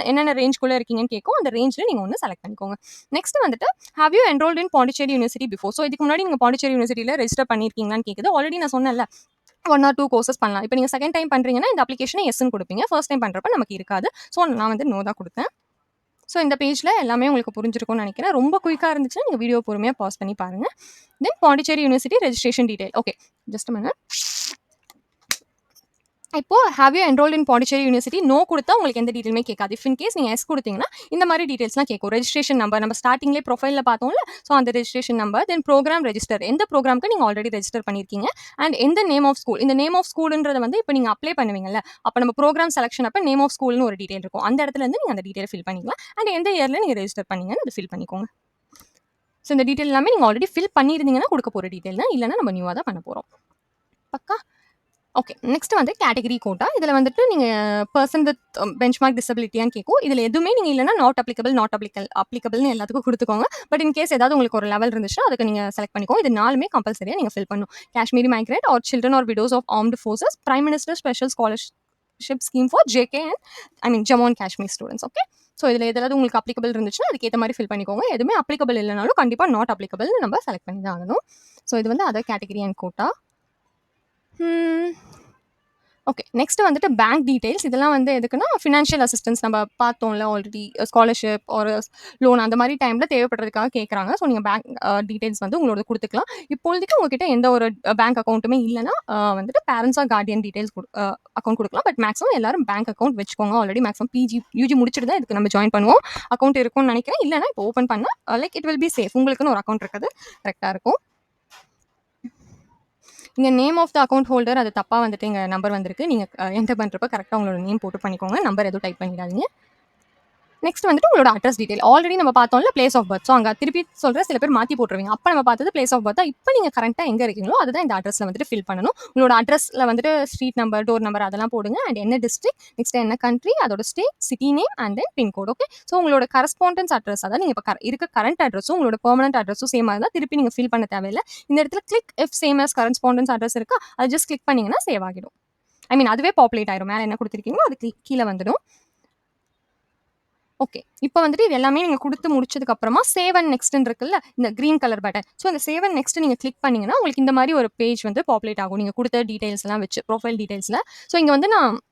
என்னென்ன ரேஞ்சுக்குள்ளே இருக்கீங்கன்னு கேட்கும். அந்த ரேஞ்சில் நீங்கள் ஒன்று செலக்ட் பண்ணிக்கோங்க. நெக்ஸ்ட் வந்துட்டு have you enrolled in Pondicherry university before. So இதுக்கு முன்னாடி நீங்கள் பாண்டிச்சேரி யூனிவர்சிட்டியில் ரெஜிஸ்டர் பண்ணியிருக்கீங்களான்னு கேட்குது. ஆல்ரெடி நான் சொன்னேன்ல 1 or 2 கோர்சஸ் பண்ணலாம். இப்போ நீங்கள் செகண்ட் டைம் பண்ணுறீங்கன்னா இந்த அப்ளிகேஷனை எஸ்ன்னு கொடுப்பீங்க. ஃபர்ஸ்ட் டைம் பண்ணுறப்ப நமக்கு இருக்காது. ஸோ நான் வந்து நோ தான் கொடுத்தேன். ஸோ இந்த பேஜில் எல்லாமே உங்களுக்கு புரிஞ்சிருக்கும்னு நினைக்கிறேன். ரொம்ப குயிக்காக இருந்துச்சுன்னா நீங்கள் வீடியோ பொறுமையாக பாஸ் பண்ணி பாருங்கள். Then Pondicherry university registration detail. Okay, just minute. இப்போ have you enrolled in Pondicherry university no கொடுத்தா உங்களுக்கு எந்த டீட்டெயிலுமே கேட்காது. இஃப் இன் கேஸ் நீங்க எஸ் கொடுத்தீங்கன்னா இந்த மாதிரி டீட்டெயில்ஸ்லாம் கேட்கும். ரெஜிஸ்ட்ரேஷன் நம்பர் நம்ம ஸ்டார்டிங்லேயே ப்ரொஃபைலில் பார்த்தோம்ல, ஸோ அந்த ரெஜிஸ்ட்ரேஷன் நம்பர், தென் ப்ரோக்ராம் ரெஜிஸ்டர், எந்த ப்ரோக்ராம்க்கு நீங்கள் ஆல்ரெடி ரெஜிஸ்டர் பண்ணியிருக்கீங்க, அண்ட் எந்த நேம் ஆஃப் ஸ்கூல். இந்த நேம் ஆஃப் ஸ்கூல்ன்றது வந்து இப்போ நீங்கள் அப்ளை பண்ணுவீங்கல்ல, அப்போ நம்ம ப்ரோக்ராம் செலக்ஷன் அப்போ நேம் ஆஃப் ஸ்கூல்னு ஒரு டீட்டெயில் இருக்கும். அந்த இடத்துல இருந்து நீங்கள் அந்த டீட்டெயில் ஃபில் பண்ணிக்கலாம். அண்ட் எந்த இயரில் நீங்கள் ரெஜிஸ்டர் பண்ணீங்கன்னு அதை ஃபில் பண்ணிக்கோங்க. ஸோ இந்த டீட்டெயில் எல்லாமே நீங்கள் ஆல்ரெடி ஃபில் பண்ணியிருந்தீங்கன்னா கொடுக்க போகிற டீட்டெயில் தான், இல்லைன்னா நம்ம நியூவாக தான் பண்ண போகிறோம். பக்கா. ஓகே. நெக்ஸ்ட் வந்து கேட்டகரி கோட்டா. இதில் வந்துட்டு நீங்கள் பர்சன் வித் பெஞ்ச்மார்க் டிசபிலிட்டியான்னு கேட்கும். இதில் எதுவுமே நீங்கள் இல்லைனா நாட் அப்ளிகபிள்னு எல்லாத்துக்கும் கொடுத்துக்கோங்க. பட் இன் கேஸ் ஏதாவது உங்களுக்கு ஒரு லெவல் இருந்துச்சுன்னா அதுக்கு நீங்கள் செலக்ட் பண்ணிக்கோங்க. இது 4மே கம்பல்சரியாக நீங்கள் ஃபில் பண்ணணும். Kashmiri migrate or children or widows of armed forces, prime minister special scholarship scheme for JK and Jammu and Kashmir students. Okay. So இதில் எதாவது உங்களுக்கு அப்ளிகபிள் இருந்துச்சுன்னா அதுக்கேற்ற மாதிரி ஃபில் பண்ணிக்கோங்க. எதுவுமே அப்ளிகபிள் இல்லைனாலும் கண்டிப்பாக நாட் அப்ளிகபிள்னு நம்ம செலக்ட் பண்ணி தான் ஆகணும். ஸோ இது வந்து other category and quota. Okay. Next வந்துட்டு பேங்க் டீடைல்ஸ். இதெல்லாம் வந்து எதுக்குன்னா ஃபினான்ஷியல் அசிஸ்டன்ஸ் நம்ம பார்த்தோம்ல ஆல்ரெடி, ஸ்காலர்ஷிப் ஒரு லோன் அந்த மாதிரி டைமில் தேவைப்படுறதுக்காக கேட்குறாங்க. ஸோ நீங்கள் பேங்க் டீடைல்ஸ் வந்து உங்களோட கொடுத்துக்கலாம். இப்போதைக்கு உங்ககிட்ட எந்த ஒரு பேங்க் அக்கௌண்ட்டுமே இல்லைன்னா வந்துட்டு parents R Guardian details account கொடுக்கலாம். பட் மேக்ஸிமம் எல்லாரும் பேங்க் அக்கௌண்ட் வச்சுக்கோங்க. ஆல்ரெடி மேக்ஸிமம் யூஜி முடிச்சுட்டு தான் இதுக்கு நம்ம ஜாயின் பண்ணுவோம். அக்கௌண்ட் இருக்கும்னு நினைக்கிறேன். இல்லைனா இப்போ ஓப்பன் பண்ணால் like it will be safe. உங்களுக்குன்னு ஒரு அக்கௌண்ட் இருக்கிறது கரெக்டாக இருக்கும். இங்கே name of the account holder அது தப்பாக வந்துட்டு இங்கே நம்பர் வந்திருக்கு. நீங்கள் என்டர் பண்ணுறப்ப கரெக்டாக உங்களோட நேம் போட்டு பண்ணிக்கோங்க. நம்பர் எதுவும் டைப் பண்ணிடாதீங்க. நெக்ஸ்ட் வந்துட்டு உங்களோட அட்ரஸ் டீடைல். ஆல்ரெடி நம்ம பார்த்தோம்ல பிளேஸ் ஆஃப் பர்த். ஸோ அங்கே திருப்பி சொல்கிற சில பேர் மாற்றி போட்டுருவீங்க. அப்போ நம்ம பார்த்தது பிளேஸ் ஆஃப் பர்த். இப்போ நீங்கள் கரெக்டாக எங்கே இருக்கீங்களோ அதுதான் இந்த அட்ரஸில் வந்துட்டு ஃபில் பண்ணணும். உங்களோட அட்ரஸில் வந்துட்டு ஸ்ட்ரீட் நம்பர், டோர் நம்பர் அதெல்லாம் போடுங்க. அண்ட் என்ன டிஸ்ட்ரிக்ட், நெக்ஸ்ட் என்ன கண்ட்ரி, அதோட state, city name and then pincode. Okay. So உங்களோட கரஸ்பாண்டன்ஸ் அட்ரஸ், அதாவது நீங்கள் இப்போ இருக்க கரண்ட் அட்ரஸும் உங்களோட பெர்மனன்ட் அட்ரஸும் சேமாக இருந்தால் திருப்பி நீங்கள் ஃபில் பண்ண தேவையில்லை. இந்த இடத்துல click if same as correspondence address இருக்கா, அது ஜஸ்ட் கிளிக் பண்ணிங்கன்னா சேவ் ஆகிடும். ஐ மீன் அதுவே பாப்புலேட் ஆயிரும். மேலே என்ன கொடுத்துருக்கீங்களோ அது கீழே வந்துடும். ஓகே. இப்போ வந்துட்டு இது எல்லாமே நீங்கள் கொடுத்து முடிச்சதுக்கு அப்புறமா சேவ் அண்ட் நெக்ஸ்ட்னு இருக்குல்ல, இந்த கிரீன் கலர் பட்டன். ஸோ இந்த சேவ் அண்ட் நெக்ஸ்ட் நீங்கள் கிளிக் பண்ணீங்கன்னா உங்களுக்கு இந்த மாதிரி ஒரு பேஜ் வந்து பாப்புலேட் ஆகும். நீங்கள் கொடுத்த டீடைல்ஸ் எல்லாம் வச்சு ப்ரொஃபைல் டீடைல்ஸில். ஸோ இங்கே வந்து நான்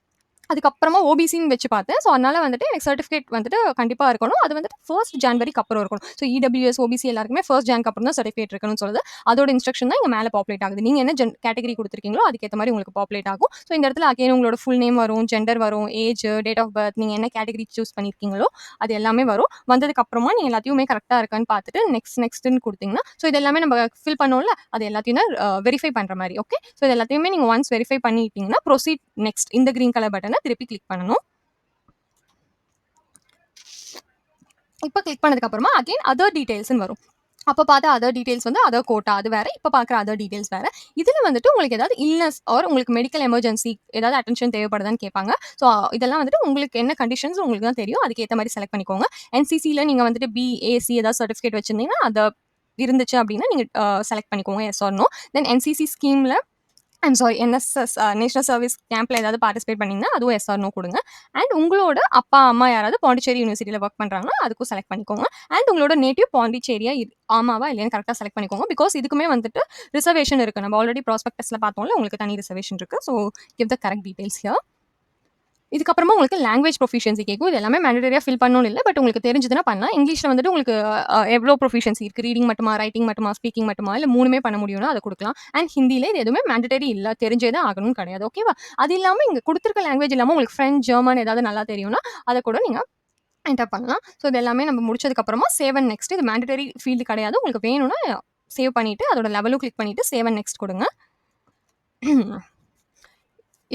அதுக்கப்புறமா ஓபிசின்னு வச்சு பார்த்தேன். ஸோ அதனால வந்துட்டு எனக்கு சர்டிஃபிகேட் வந்துட்டு கண்டிப்பாக இருக்கணும். அது வந்துட்டு 1 ஜனவரிக்கு அப்புறம் இருக்கணும். ஸோ இடபிள்யூஎஸ், ஓபிசி எல்லாருக்குமே 1 ஜானுக்கு அப்புறம் தான் சர்டிஃபிகேட் இருக்கணும்னு சொல்லுது. அதோட இன்ஸ்ட்ரக்ஷன் தான் இங்கே மேலே பாப்புலேட் ஆகுது. நீங்கள் என்ன கேட்டகரி கொடுத்துருக்கீங்களோ அதுக்கேற்ற மாதிரி உங்களுக்கு பாப்புலேட் ஆகும். ஸோ இந்த இடத்துல அகைன் உங்களோட ஃபுல் நேம் வரும், ஜெண்டர் வரும், ஏஜ், டேட் ஆஃப் பர்த், நீங்கள் என்ன கேட்டகரி சூஸ் பண்ணியிருக்கீங்களோ அது எல்லாமே வரும். வந்ததுக்கு அப்புறமா நீங்கள் எல்லாத்தையுமே கரெக்டாக இருக்கான்னு பார்த்துட்டு நெக்ஸ்ட்னு கொடுத்தீங்கன்னா, ஸோ இது எல்லாமே நம்ம ஃபில் பண்ணோம்ல, அது எல்லாத்தையும் வெரிஃபை பண்ணுற மாதிரி. ஓகே. ஸோ இது எல்லாத்தையுமே நீங்கள் ஒன்ஸ் வெரிஃபை பண்ணிட்டீங்கன்னா ப்ரொசீட் நெக்ஸ்ட் இந்த கிரீன் கலர் பட்டனை திருப்பி கிளிக் பண்ணணும். இப்போ கிளிக் பண்ணதுக்கு அப்புறமா அகைன் அதர் டீடைல்ஸ்னு வரும். அப்போ பார்த்தா அதர் டீடைல்ஸ் வந்து அதர் கோட்டா அது வேற. இப்போ பார்க்குற அதர் டீடைல்ஸ் வேற. இதில் வந்துட்டு உங்களுக்கு ஏதாவது இல்னஸ் ஆர் உங்களுக்கு மெடிக்கல் எமர்ஜென்சி ஏதாவது அட்டென்ஷன் தேவைப்படுதான்னு கேட்பாங்க. ஸோ இதெல்லாம் வந்துட்டு உங்களுக்கு என்ன கண்டிஷன்ஸ் உங்களுக்கு தான் தெரியும். அதுக்கேற்ற மாதிரி செலக்ட் பண்ணிக்கோங்க. என்சிசியில் நீங்கள் வந்துட்டு பிஏசி ஏதாவது சர்டிஃபிகேட் வச்சிருந்தீங்கன்னா அதை இருந்துச்சு அப்படின்னா நீங்கள் செலக்ட் பண்ணிக்கோங்க எஸ் ஆர் நோ. தென் என்சிசி ஸ்கீமில் என்எஸ்எஸ் நேஷனல் சர்வீஸ் கேம்ப்ல ஏதாவது பார்ட்டிசிபேட் பண்ணீங்கன்னா அதுவும் எஸ் ஆர் நோ கொடுங்க. அண்ட் உங்களோட அப்பா அம்மா யாராவது பாண்டிச்சேரி யூனிவர்சிட்டியில் ஒர்க் பண்ணுறாங்கன்னா அதுக்கும் செலக்ட் பண்ணிக்கோங்க. அண்ட் உங்களோட நேட்டிவ் பாண்டிச்சேரியா ஆமாவா இல்லையான்னு கரெக்டாக செலக்ட் பண்ணிக்கோங்க. பிகாஸ் இதுக்குமே வந்துட்டு ரிசர்வேஷன் இருக்குது. நம்ம ஆல்ரெடி ப்ராஸ்பெக்டஸில் பார்த்தோம்ல, உங்களுக்கு தனி ரிசர்வேஷன் இருக்குது. So give the correct details here. இதுக்கப்புறமா உங்களுக்கு லாங்குவேஜ் ப்ரொஃபிஷியன்சி கேட்கும். இது எல்லாமே மேண்டேட்டரியாக ஃபில் பண்ணணும் இல்லை, பட் உங்களுக்கு தெரிஞ்சதுன்னா பண்ணலாம். இங்கிலீஷில் வந்துட்டு உங்களுக்கு எவ்வளோ ப்ரொஃபிஷியன்சி இருக்குது, ரீடிங் மட்டுமா, ரைட்டிங் மட்டுமா, ஸ்பீக்கிங் மட்டுமா, இல்லை 3மே பண்ண முடியும்னா அதை கொடுக்கலாம். அண்ட் ஹிந்தியில் இது எதுவுமே மேண்டேட்டரி இல்லை, தெரிஞ்சே தான் ஆகணும்னு கிடையாது. ஓகேவா? அது இல்லாமல் இங்கே கொடுத்துருக்க லாங்குவேஜ் இல்லாமல் உங்களுக்கு ஃப்ரெஞ்ச், ஜெர்மன் ஏதாவது நல்லா தெரியும்னா அதை கூட நீங்கள் என்டர் பண்ணலாம். ஸோ இது எல்லாமே நம்ம முடிச்சதுக்கப்புறமா சேவ் அண்ட் நெக்ஸ்ட். இது மேண்டேட்டரி ஃபீல்டு கிடையாது. உங்களுக்கு வேணும்னா சேவ் பண்ணிவிட்டு அதோட லெவலும் கிளிக் பண்ணிவிட்டு சேவ் அண்ட் நெக்ஸ்ட் கொடுங்க.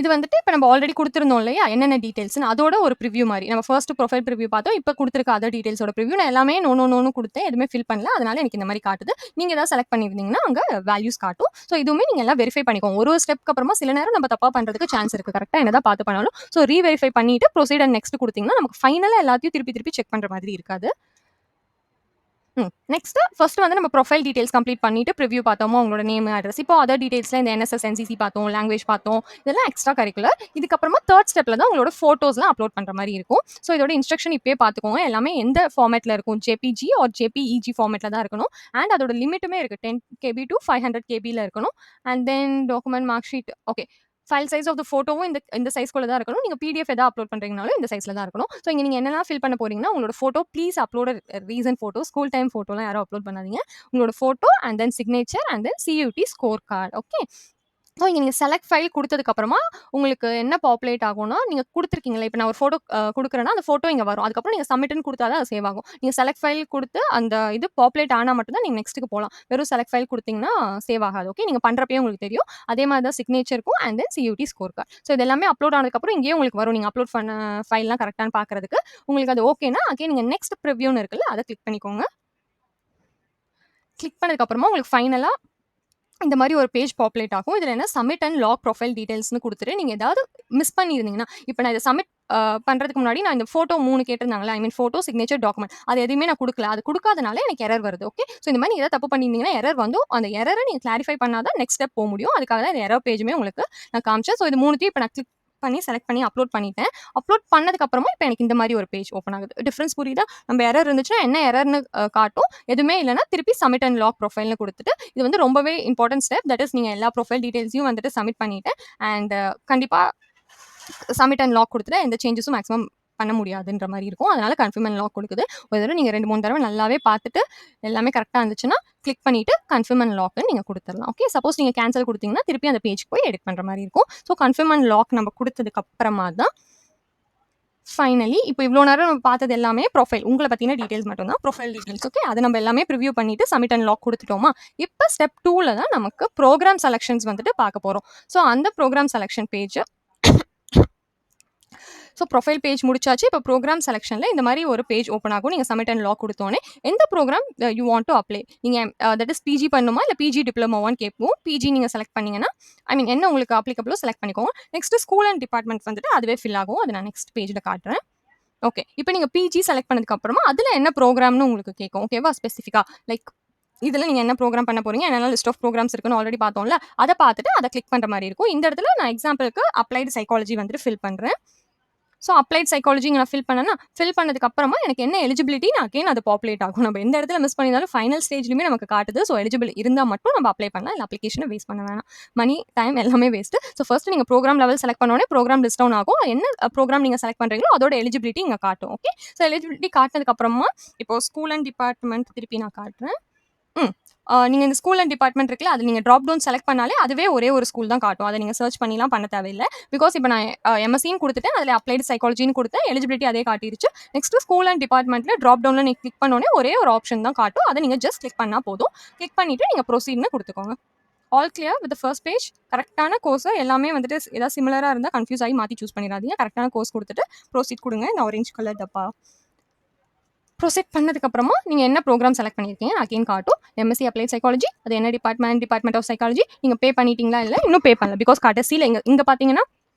இது வந்துட்டு இப்போ நம்ம ஆல்ரெடி கொடுத்துருந்தோம் இல்லையா, என்னென்ன டீடைல்ஸ்னு அதோட ஒரு ப்ரிவ்யூ மாதிரி. நம்ம ஃபர்ஸ்ட் ப்ரொஃபைல் ப்ரிவ்யூ பார்த்தோம். இப்போ கொடுத்துருக்க அதர் டீடைல்ஸோட ப்ரிவ்யூ. நான் எல்லாமே நோன்னு கொடுத்தேன், எதுவுமே ஃபில் பண்ணல. அதனால எனக்கு இந்த மாதிரி காட்டுது. நீங்கள் ஏதாவது செலக்ட் பண்ணியிருந்தீங்கன்னா அங்கே வேல்யூஸ் காட்டும். ஸோ இதுவுமே நீங்கள் எல்லாம் வெரிஃபை பண்ணிக்கோங்க. ஒரு ஸ்டெப்க்கு அப்புறமா சில நேரம் நம்ம தப்பாக பண்ணுறதுக்கு சான்ஸ் இருக்குது. கரெக்டாக என்னதான் பார்த்து பண்ணாலும் ஸோ ரீவெரிஃபை பண்ணிட்டு ப்ரொசீட் அண்ட் நெக்ஸ்ட் கொடுத்தீங்கன்னா நமக்கு ஃபைனலாக எல்லாத்தையும் திருப்பி செக் பண்ணுற மாதிரி இருக்காது. நெக்ஸ்ட் ஃபர்ஸ்ட் வந்து நம்ம ப்ரொஃபைல் டீடைல்ஸ் கம்ப்ளீட் பண்ணிட்டு ப்ரிவ்யூ பார்த்தோமோ உங்களோட நேம், அட்ரஸ். இப்போ அதர் டீடைல்ஸ்ல இந்த என்எஸ்எஸ், என்சிசி பார்த்தோம், லாங்குவேஜ் பார்த்தோம். இதெல்லாம் எக்ஸ்ட்ரா கரிக்குலர். இதுக்கப்புறமா தேர்ட் ஸ்டெப்ல தான் உங்களோட ஃபோட்டோஸ்லாம் அப்லோட் பண்ணுற மாதிரி இருக்கும். ஸோ இதோட இன்ஸ்ட்ரக்ஷன் இப்பயே பார்த்துக்கோங்க. எல்லாமே எந்த ஃபார்மேட்டில் இருக்கும், ஜேபிஜி ஆர் ஜேபிஇஜி ஃபார்மேட்டில் தான் இருக்கணும். அண்ட் அதோட லிமிட்டுமே இருக்குது, 10 KB to 500 KBயில் இருக்கணும். And then document, mark sheet. Okay. File size of the ஃபோட்டோவும் இந்த சைஸ்க்குள்ள தான் இருக்கணும். நீங்கள் பிடிஎஃப் எதாவது அப்லோட் பண்ணுறீங்கனாலும் இந்த சைஸில் தான் இருக்கணும். ஸோ இங்கே நீங்கள் என்னெல்லாம் ஃபில் பண்ண போறீங்கன்னா உங்களோட photo please upload recent photo, school time ஃபோட்டோலாம் யாரும் அப்லோட் பண்ணாதீங்க. உங்களோட photo and then signature and then CUET score card. Okay. So இங்க நீங்க செலக்ட் ஃபைல் குடுத்ததுக்கப்புறமா, உங்களுக்கு என்ன பாப்புலேட் ஆகும்னா, நீங்க குடுத்துருக்கீங்கல்ல, இப்ப நான் ஒரு ஃபோட்டோ குடுக்குறேன்னா, அந்த ஃபோட்டோ இங்க வரும். அதுக்கப்புறம் நீங்க சப்மிட்ன்னு குடுத்தா தான் அது சேவ் ஆகும். நீங்க செலக்ட் ஃபைல் குடுத்து, அந்த இது பாப்புலேட் ஆனா மட்டும் தான் நீங்க நெக்ஸ்ட்க்கு போலாம். வெறும் செலக்ட் ஃபைல் குடுத்தீங்கன்னா, சேவ் ஆகாது. ஓகே. நீங்க பண்றப்பயே உங்களுக்கு தெரியும். அதே மாரி தான் சிக்னேச்சருக்கும் and then CUET score card. So இது எல்லாமே அப்லோட் ஆனதுக்கப்புறம் இங்கேயே உங்களுக்கு வரும். நீங்க அப்லோட் பண்ண ஃபைல்லாம் கரெக்ட்டான்னு பார்க்கறதுக்கு. உங்களுக்கு அது ஓகேன்னா, அகைன் நீங்க நெக்ஸ்ட் ப்ரிவ்யூன்னு இருக்குல்ல, அத கிளிக் பண்ணிக்கோங்க. கிளிக் பண்ணதுக்கப்புறமா உங்களுக்கு ஃபைனலா இந்த மாரி ஒரு பேஜ் பாப்புலேட் ஆகும். இதுல என்ன சப்மிட் அண்ட் லாக் ப்ரொஃபைல் டீட்டெயில்ஸ்ன்னு குடுத்துட்டு, நீங்க ஏதாவது மிஸ் பண்ணியிருந்தீங்கன்னா, இப்ப நான் இத சப்மிட் பண்றதுக்கு முன்னாடி நான் இந்த ஃபோட்டோ 3 கேட்டிருந்தாங்கல்ல. ஐ மீன் ஃபோட்டோ, சிக்னேச்சர், டாக்குமெண்ட். அது எதையுமே நான் குடுக்கல. அது குடுக்காதனால எனக்கு எரர் வருது. ஓகே. ஸோ இந்த மாரி நீங்க ஏதாவது தப்பு பண்ணியிருந்தீங்கன்னா, எரர் வந்தும். அந்த எரர நீங்க கிளாரிஃபை பண்ணா தான் நெக்ஸ்ட் ஸ்டெப் முடியும். அதுக்காக தான் இந்த எரர் பேஜுமே உங்களுக்கு நான் காமிச்சேன். ஸோ இது 3த்தையும் இப்ப நான் கிளிக் பண்ணி செலக்ட் பண்ணி அப்லோட் பண்ணிட்டேன். அப்லோட் பண்ணதுக்கு அப்புறமா இப்ப எனக்கு இந்த மாரி ஒரு பேஜ் ஓப்பன் ஆகுது. டிஃபரன்ஸ் புரியுதா? நம்ம எரர் இருந்துச்சுன்னா என்ன எரர்ன்னு காட்டும். எதுவுமே இல்லன்னா திருப்பி சப்மிட் அண்ட் லாக் ப்ரொஃபைல்ன்னு குடுத்துட்டு, இது வந்து ரொம்பவே இம்பார்ட்டன்ட் ஸ்டெப். தட் இஸ் நீங்க எல்லா ப்ரொஃபைல் டீட்டெயில்ஸையும் வந்துட்டு சப்மிட் பண்ணிட்டேன். அண்ட் கண்டிப்பா சப்மிட் அண்ட் லாக் குடுத்துட்டு எந்த சேஞ்சஸும் மேக்ஸிமம் பண்ண முடியாதுன்ற மாரி இருக்கும். அதனால கன்ஃபர்ம் அண்ட் லாக் குடுக்குது. ஒரு தடவ நீங்க 2, 3 தடவ நல்லாவே பார்த்துட்டு, எல்லாமே கரெக்ட்டா இருந்துச்சுன்னா, கிளிக் பண்ணிட்டு கன்ஃபர்ம் அண்ட் லாக்ன்னு நீங்க குடுத்துறலாம். ஓகே. சப்போஸ் நீங்க கேன்சல் குடுத்தீங்கன்னா, திருப்பி அந்த பேஜ்க்கு போய் எடிட் பண்ற மாரி இருக்கும். ஸோ கன்ஃபர்ம் அண்ட் லாக் நம்ம குடுத்ததுக்கு அப்புறமா தான் ஃபைனலி இப்ப இவ்ளோ நேரம் நம்ம பார்த்தது எல்லாமே ப்ரொஃபைல். உங்கள பத்தின டீட்டெயில்ஸ் மட்டும் தான். Profile details. ஓகே. அத நம்ம எல்லாமே ப்ரிவ்யூ பண்ணிட்டு சப்மிட் அண்ட் லாக் குடுத்துட்டோமா, இப்ப ஸ்டெப் 2ல தான் நமக்கு புரோகிராம் செலக்ஷன்ஸ் வந்துட்டு பார்க்க போறோம். ஸோ அந்த புரோகிராம் செலக்ஷன் பேஜ ஸோ ப்ரொஃபைல் பேஜ் முடிச்சாச்சு. இப்போ ப்ரோகிராம் செலக்ஷன்ல இந்த மாரி ஒரு பேஜ் ஓப்பன் ஆகும். நீங்க சப்மிட் அண்ட் லாக் குடுத்தோனே, எந்த program you want to apply. நீங்க தட் இஸ் பிஜி பண்ணணுமா? இல்ல பிஜி டிப்ளமோவான்னு கேட்கும். பிஜி நீங்க செலக்ட் பண்ணீங்கன்னா, ஐ மீன் என்ன உங்களுக்கு அப்ளிகபிளோ செலக்ட் பண்ணிக்கோங்க. நெக்ஸ்ட் ஸ்கூல் அண்ட் டிபார்ட்மெண்ட் வந்துட்டு அதுவே ஃபில் ஆகும். அத நான் நெக்ஸ்ட் பேஜ்ல காட்டுறேன். ஓகே. இப்ப நீங்க பிஜி செலக்ட் பண்ணதுக்கு அப்புறமா, அதுல என்ன ப்ரோகிராம்னு உங்களுக்கு கேட்கும். ஓகேவா? ஸ்பெசிஃபிக்கா. லைக் இதுல நீங்க என்ன ப்ரோகிராம் பண்ண போறீங்க? என்னென்ன லிஸ்ட் ஆஃப் ப்ரோகிராம்ஸ் இருக்குன்னு ஆல்ரெடி பார்த்தோம்ல. அத பார்த்துட்டு அத கிளிக் பண்ற மாரி இருக்கும். இந்த இடத்துல நான் எக்ஸாம்பிள்க்கு அப்ளைடு சைக்காலஜி வந்துட்டு ஃபில் பண்றேன். ஸோ அப்ளைட் சைக்காலஜி நான் ஃபில் பண்ணேன்னா, ஃபில் பண்ணதுக்கு அப்புறமா எனக்கு என்ன எலிஜிபிலிட்டி அகைன் அது பாப்புலேட் ஆகும். நம்ம எந்த இடத்துல மிஸ் பண்ணியிருந்தாலும் ஃபைனல் ஸ்டேஜ்லயுமே நமக்கு காட்டுது. ஸோ எலிஜிபிள் இருந்தா மட்டும் நம்ம அப்ளை பண்ணலாம். இல்ல அப்ளிகேஷன வேஸ்ட் பண்ண வேணாம். மணி, டைம் எல்லாமே வேஸ்ட். ஸோ ஃபர்ஸ்ட் நீங்க ப்ரோகிராம் லெவல் செலக்ட் பண்ண உடனே ப்ரோகிராம் லிஸ்ட் டவுன் ஆகும். என்ன ப்ரோகிராம் நீங்க செலக்ட் பண்றீங்களோ அதோட எலிஜிபிலிட்டி இங்க காட்டும். ஓகே. ஸோ எலிஜிபிலிட்டி காட்டுனதுக்கு அப்புறமா இப்போ ஸ்கூல் அண்ட் டிபார்ட்மெண்ட் திருப்பி நான் காட்டுறேன். ம். நீங்க இந்த ஸ்கூல் அண்ட் டிபார்ட்மெண்ட் இருக்குல்ல, அது நீங்க ட்ராப் டவுன் செலக்ட் பண்ணாலே அதுவே ஒரே ஒரு ஸ்கூல் தான் காட்டும். அத நீங்க சர்ச் பண்ணிலாம் பண்ண தேவையில்ல. பிகாஸ் இப்ப நான் எம்எஸ்சின்னு குடுத்துட்டேன். அதுல அப்ளைடு சைக்காலஜின்னு குடுத்தேன். எலிஜிபிலிட்டி அதே காட்டிருச்சு. நெக்ஸ்ட் ஸ்கூல் அண்ட் டிபார்ட்மெண்ட்ல ட்ராப் டவுன்ல நீங்க கிளிக் பண்ண உடனே ஒரே ஒரு ஆப்ஷன் தான் காட்டும். அத நீங்க ஜஸ்ட் கிளிக் பண்ணா போதும். கிளிக் பண்ணிட்டு நீங்க ப்ரொசீட்ன்னு குடுத்துக்கோங்க. All clear with first page. கரெக்ட்டான கோர்ஸ் எல்லாமே வந்துட்டு ஏதாவது சிமிலரா இருந்தா கன்ஃப்யூஸ் ஆகி மாத்தி சூஸ் பண்ணிறாதீங்க. கரெக்ட்டான கோர்ஸ் குடுத்துட்டு ப்ரொசீட் குடுங்க. இந்த ஆரஞ்ச் கலர் டப்பா. ப்ரொசீட் பண்ணதுக்கு அப்புறமா நீங்க என்ன ப்ரோகிராம் செலக்ட் பண்ணியிருக்கீங்க அகைன் காட்டும். MSc applied psychology. அது என்ன டிபார்ட்மெண்ட்? Department of psychology. நீங்க பே பண்ணிட்டீங்களா? இல்ல இன்னும் பே பண்ணல. பிகாஸ் கடைசில இங்க இங்க பார்த்தீங்கன்னா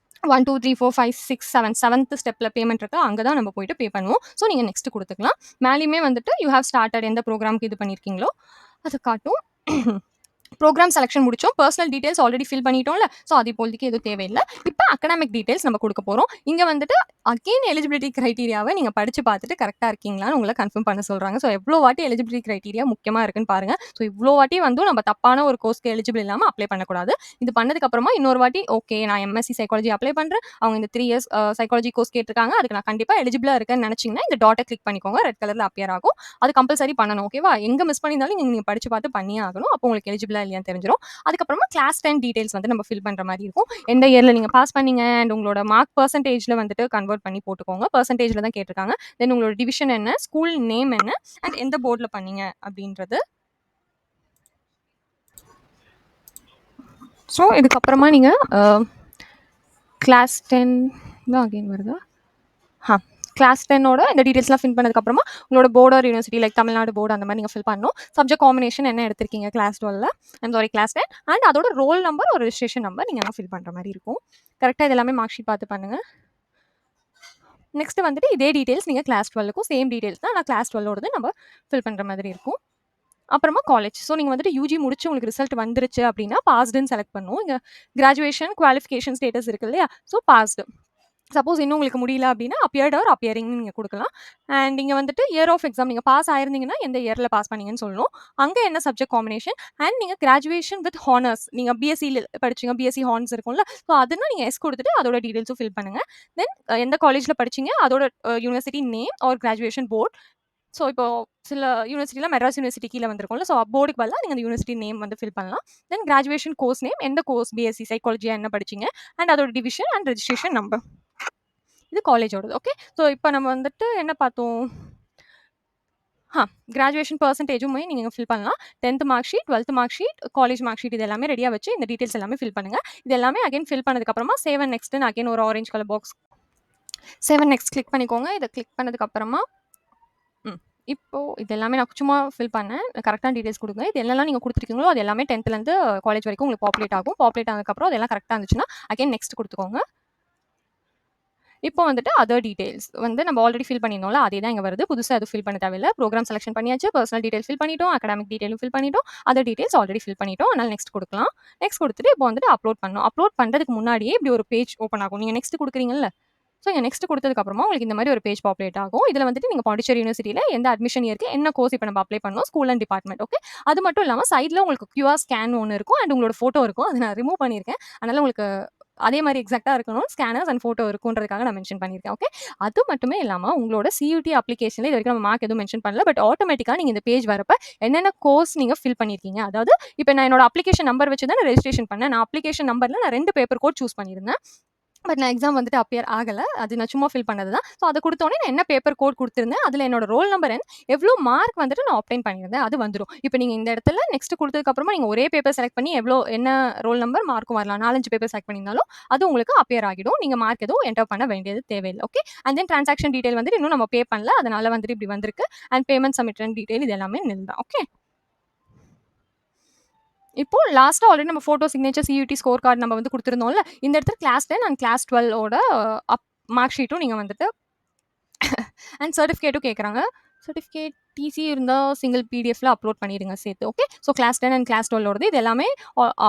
1, 2, 3, 4, 5, 6, 7 செவன்த் ஸ்டெப்ல பேமெண்ட் இருக்கா? அங்க தான் நம்ம போயிட்டு பே பண்ணுவோம். ஸோ நீங்க நெக்ஸ்ட் குடுத்துக்கலாம். மேலயுமே வந்துட்டு யூ ஹேவ் ஸ்டார்டட் எந்த ப்ரோகிராம்க்கு இது பண்ணியிருக்கீங்களோ அது காட்டும். ப்ரோகிராம் செலக்ஷன் முடிச்சோம். பர்சனல் டீடைல்ஸ் ஆல்ரெடி ஃபில் பண்ணிட்டோம்ல. ஸோ அது இப்போதைக்கு எதுவும் தேவையில்ல. இப்ப அகாடமிக் டீடைல்ஸ் நம்ம குடுக்க போறோம். இங்க வந்துட்டு அகைன் எலிஜிபிலிட்டி கிரைட்டீரியாவ நீங்க படிச்சு பார்த்துட்டு கரெக்ட்டா இருக்கீங்களான்னு உங்கள கன்ஃபார்ம் பண்ண சொல்றாங்க. ஸோ எவ்ளோ வாட்டி எலிஜிபிலிட்டி கிரைட்டீரியா முக்கியமா இருக்குன்னு பாருங்க. ஸோ இவ்ளோ வாட்டி வந்தும் நம்ம தப்பான ஒரு கோர்ஸ்க்கு எலிஜிபிள் இல்லாம அப்ளை பண்ணக்கூடாது. இது பண்ணதுக்கு அப்புறமா இன்னொரு வாட்டி ஓகே நான் எம்எஸ்சி சைக்காலஜி அப்ளை பண்றேன். அவங்க இந்த 3 இயர்ஸ் சைக்காலஜி கோர்ஸ் கேட்டிருக்காங்க. அதுக்கு நான் கண்டிப்பா எலிஜிபிளா இருக்கேன்னு நினைச்சீங்கன்னா இந்த டாட்ட கிளிக் பண்ணிக்கோங்க. ரெட் கலர்ல அப்பியர் ஆகும். அது கம்பல்சரி பண்ணணும். ஓகேவா? எங்க மிஸ் பண்ணியிருந்தாலும் நீங்க படிச்சு பார்த்து பண்ணியே ஆகணும். அப்போ உங்களுக்கு எலிஜிபிளா இல்லையான்னு தெரிஞ்சிரும். அதுக்கப்புறமா கிளாஸ் 10 டீடைல்ஸ் வந்து நம்ம ஃபில் பண்ற மாரி இருக்கும். எந்த இயர்ல நீங்க பாஸ் பண்ணீங்க அண்ட் உங்களோட மார்க் பெர்சன்டேஜ்ல வந்துட்டு கன்வெர்ட் பண்ணி போட்டுக்கோங்க. பெர்சன்டேஜ்ல தான் கேட்டிருக்காங்க. தென் உங்களோட டிவிஷன் என்ன? ஸ்கூல் நேம் என்ன? அண்ட் எந்த போர்ட்ல பண்ணீங்க? அப்படின்றது. ஸோ இதுக்கப்புறமா நீங்க கிளாஸ் 10 தான் அகைன் வருதா? கிளாஸ் 10ஓட இந்த டீடைல்ஸ்லாம் ஃபில் பண்ணதுக்கப்புறமா உங்களோட board R university like Tamil Nadu board அந்த மாதிரி நீங்கள் ஃபில் பண்ணணும். சப்ஜெக்ட் காம்பினேஷன் என்ன எடுத்திருக்கீங்க கிளாஸ் 12ல சாரி கிளாஸ் 10 அண்ட் அதோட ரோல் நம்பர் ஒரு ரெஜிஸ்ட்ரேஷன் நம்பர் நீங்கள் ஃபில் பண்ணுற மாதிரி இருக்கும். கரெக்டாக இது எல்லாமே மார்க் ஷீட் பார்த்து பண்ணுங்கள். நெக்ஸ்ட் வந்துட்டு இதே டீடைல்ஸ் நீங்கள் கிளாஸ் 12க்கும் சேம் டீடைல்ஸ் தான். ஆனால் கிளாஸ் 12ஓடது நம்ம ஃபில் பண்ணுற மாதிரி இருக்கும். அப்புறமா காலேஜ். ஸோ நீங்கள் வந்துட்டு யூஜி முடிச்சு உங்களுக்கு ரிசல்ட் வந்துருச்சு அப்படின்னா பாஸ்டுன்னு செலக்ட் பண்ணுவோம். இங்கே கிராஜுவேஷன் குவாலிஃபிகேஷன் ஸ்டேட்டஸ் இருக்கு இல்லையா? So passed. சப்போஸ் இன்னும் உங்களுக்கு முடியல அப்படின்னா அப்பியர்ட் ஆர் அப்பியரிங்னு நீங்கள் கொடுக்கலாம். அண்ட் இங்கே வந்துட்டு இயர் ஆஃப் எக்ஸாம் நீங்கள் பாஸ் ஆயிருந்தீங்கன்னா எந்த இயரில் பாஸ் பண்ணீங்கன்னு சொல்லணும். அங்கே என்ன சப்ஜெக்ட் காம்பினேஷன் அண்ட் நீங்கள் கிராஜுவேஷன் வித் ஹானர்ஸ் நீங்கள் பிஎஸ்சி படிச்சிங்க பிஎஸ்சி ஹார்ன்ஸ் இருக்கும்ல. ஸோ அதுனா நீங்கள் எஸ் கொடுத்துட்டு அதோட டீடைல்ஸும் ஃபில் பண்ணுங்கள். தென் எந்த காலேஜில் படிச்சிங்க அதோட university name or graduation board. So இப்போ சில யூனிவர்சிட்டியில் மெட்ராஸ் யூனிவர்சிட்டி கீழே வந்திருக்கும்ல. ஸோ போர்டுக்கு பதிலாக நீங்கள் அந்த யூனிவர்சிட்டி நேம் வந்து ஃபில் பண்ணலாம். தென் கிராஜுவேஷன் கோர்ஸ் நேம், எந்த கோர்ஸ், பிஎஸ்சி சைக்காலஜியா என்ன படிச்சீங்க, அண்ட் அதோட டிவிஷன் அண்ட் ரெஜிஸ்ட்ரேஷன் நம்பர். இது காலேஜோடது. ஓகே. ஸோ இப்போ நம்ம வந்துட்டு என்ன பார்த்தோம்? கிராஜுவேஷன் பெர்சன்டேஜுமே நீங்கள் ஃபில் பண்ணலாம். 10th mark sheet, 12th mark sheet, college mark sheet இது எல்லாமே ரெடியாக வச்சு இந்த டீட்டெயில்ஸ் எல்லாமே ஃபில் பண்ணுங்கள். இது எல்லாமே அகைன் ஃபில் பண்ணதுக்கப்புறமா சேவ் அண்ட் நெக்ஸ்ட்னு அகைன் ஒரு orange colour box save and next click பண்ணிக்கோங்க. இதை கிளிக் பண்ணதுக்கப்புறமா இப்போ இது எல்லாமே நான் சும்மா ஃபில் பண்ணேன். கரெக்டான டீடைல்ஸ் கொடுங்க. இது எல்லாம் நீங்கள் கொடுத்துருக்கீங்களோ அது எல்லாமே 10th காலேஜ் வரைக்கும் உங்களுக்கு பாப்புலேட் ஆகும். பாப்புலேட் ஆனதுக்கப்புறம் அதெல்லாம் கரெக்டாக இருந்துச்சுன்னா அகைன் நெக்ஸ்ட் கொடுத்துக்கோங்க. இப்போ வந்துட்டு அதர் டீடைல்ஸ் வந்து நம்ம ஆல்ரெடி ஃபில் பண்ணியிருந்தோம்ல, அதே தான் இங்கே வருது. புதுசாக அது ஃபில் பண்ண தேவையில்லை. ப்ரோக்ராம் செலக்ஷன் பண்ணியாச்சு, பர்சனல் டீடைல்ஸ் ஃபில் பண்ணிட்டோம், அகடாமிக் டீடைலும் ஃபில் பண்ணிட்டோம், அதர் டீடைல்ஸ் ஆல்ரெடி ஃபில் பண்ணிட்டோம். அதனால் நெக்ஸ்ட் கொடுக்கலாம். நெக்ஸ்ட் கொடுத்துட்டு இப்போ வந்துட்டு அப்லோட் பண்ணணும். அப்லோட் பண்ணுறதுக்கு முன்னாடியே இப்படி ஒரு பேஜ் ஓப்பன் ஆகும். நீங்கள் நெக்ஸ்ட் கொடுக்குறீங்கல்ல, ஸோ இங்கே நெக்ஸ்ட் கொடுத்ததுக்கப்புறமா உங்களுக்கு இந்த மாதிரி ஒரு பேஜ் பாப்புலேட் ஆகும். இதில் வந்துட்டு நீங்கள் பாண்டிச்சேரி யூனிவர்சிட்டியில் எந்த அட்மிஷன் இருக்குது, என்ன கோர்ஸ் இப்போ நம்ம அப்ளை பண்ணோம், ஸ்கூல் அண்ட் டிபார்ட்மெண்ட். ஓகே. அது மட்டும் இல்லாமல் சைடில் உங்களுக்கு QR ஸ்கேன் ஒன்று இருக்கும் அண்ட் உங்களோட ஃபோட்டோ இருக்கும். அதை நான் ரிமூவ் பண்ணியிருக்கேன். அதனால் உங்களுக்கு அதே மாதிரி எக்ஸாக்டாக இருக்கணும், ஸ்கேனர்ஸ் அண்ட் ஃபோட்டோ இருக்குன்றதுக்காக நான் மென்ஷன் பண்ணியிருக்கேன். ஓகே. அது மட்டுமே இல்லாமல் உங்களோட CUT அப்ளிகேஷனில் இது வரைக்கும் நம்ம மார்க் எதுவும் மென்ஷன் பண்ணல. பட் ஆட்டோமேட்டிக்காக நீங்கள் இந்த பேஜ் வரப்போ என்னென்ன கோர்ஸ் நீங்கள் ஃபில் பண்ணியிருக்கீங்க, அதாவது இப்போ நான் என்னோட அப்ளிகேஷன் நம்பர் வச்சு தான் நான் ரெஜிஸ்ட்ரேஷன் பண்ணேன். நான் அப்ளிகேஷன் நம்பரில் நான் 2 பேப்பர் கோட் சூஸ் பண்ணியிருந்தேன். பட் நான் எக்ஸாம் வந்துட்டு அப்பியர் ஆகலை. அது நான் சும்மா ஃபில் பண்ணது தான். ஸோ அதை கொடுத்தோன்னே நான் என்ன பேப்பர் கோட் கொடுத்துருந்தேன், அதில் என்னோட ரோல் நம்பர் எவ்வளோ மார்க் வந்துட்டு நான் ஆப்டைன் பண்ணியிருந்தேன் அது வந்துடும். இப்போ நீங்கள் இந்த இடத்துல நெக்ஸ்ட் கொடுத்ததுக்கப்புறமா நீங்கள் ஒரே பேப்பர் செலக்ட் பண்ணி என்ன ரோல் நம்பர் மார்க்கும் வரலாம். 4-5 பேப்பர் செலக்ட் பண்ணியிருந்தாலும் அது உங்களுக்கு அப்பியர் ஆகிடும். நீங்கள் மார்க் எதுவும் என்டர் பண்ண வேண்டியது தேவையில்லை. Okay. And then transaction detail வந்துட்டு இன்னும் நம்ம பே பண்ணல, அதனால வந்துட்டு இப்படி வந்திருக்கு. அண்ட் பேமெண்ட் சப்மிட்டன் டீடைல் இது எல்லாமே நில் தான். ஓகே. இப்போ லாஸ்ட்டாக ஆல்ரெடி நம்ம photo, signature, CUT score card நம்ம வந்து கொடுத்துருந்தோம்ல, இந்த இடத்துல கிளாஸ் 10 அண்ட் கிளாஸ் 12ஓட மார்க் ஷீட்டும் நீங்கள் வந்துட்டு அண்ட் சர்டிஃபிகேட்டும் கேட்குறாங்க. சர்டிஃபிகேட் டிசி இருந்தால் சிங்கிள் பிடிஎஃப்ல அப்லோட் பண்ணிடுங்க சேர்த்து. Okay. So class 10 and class 12ஓடது இது எல்லாமே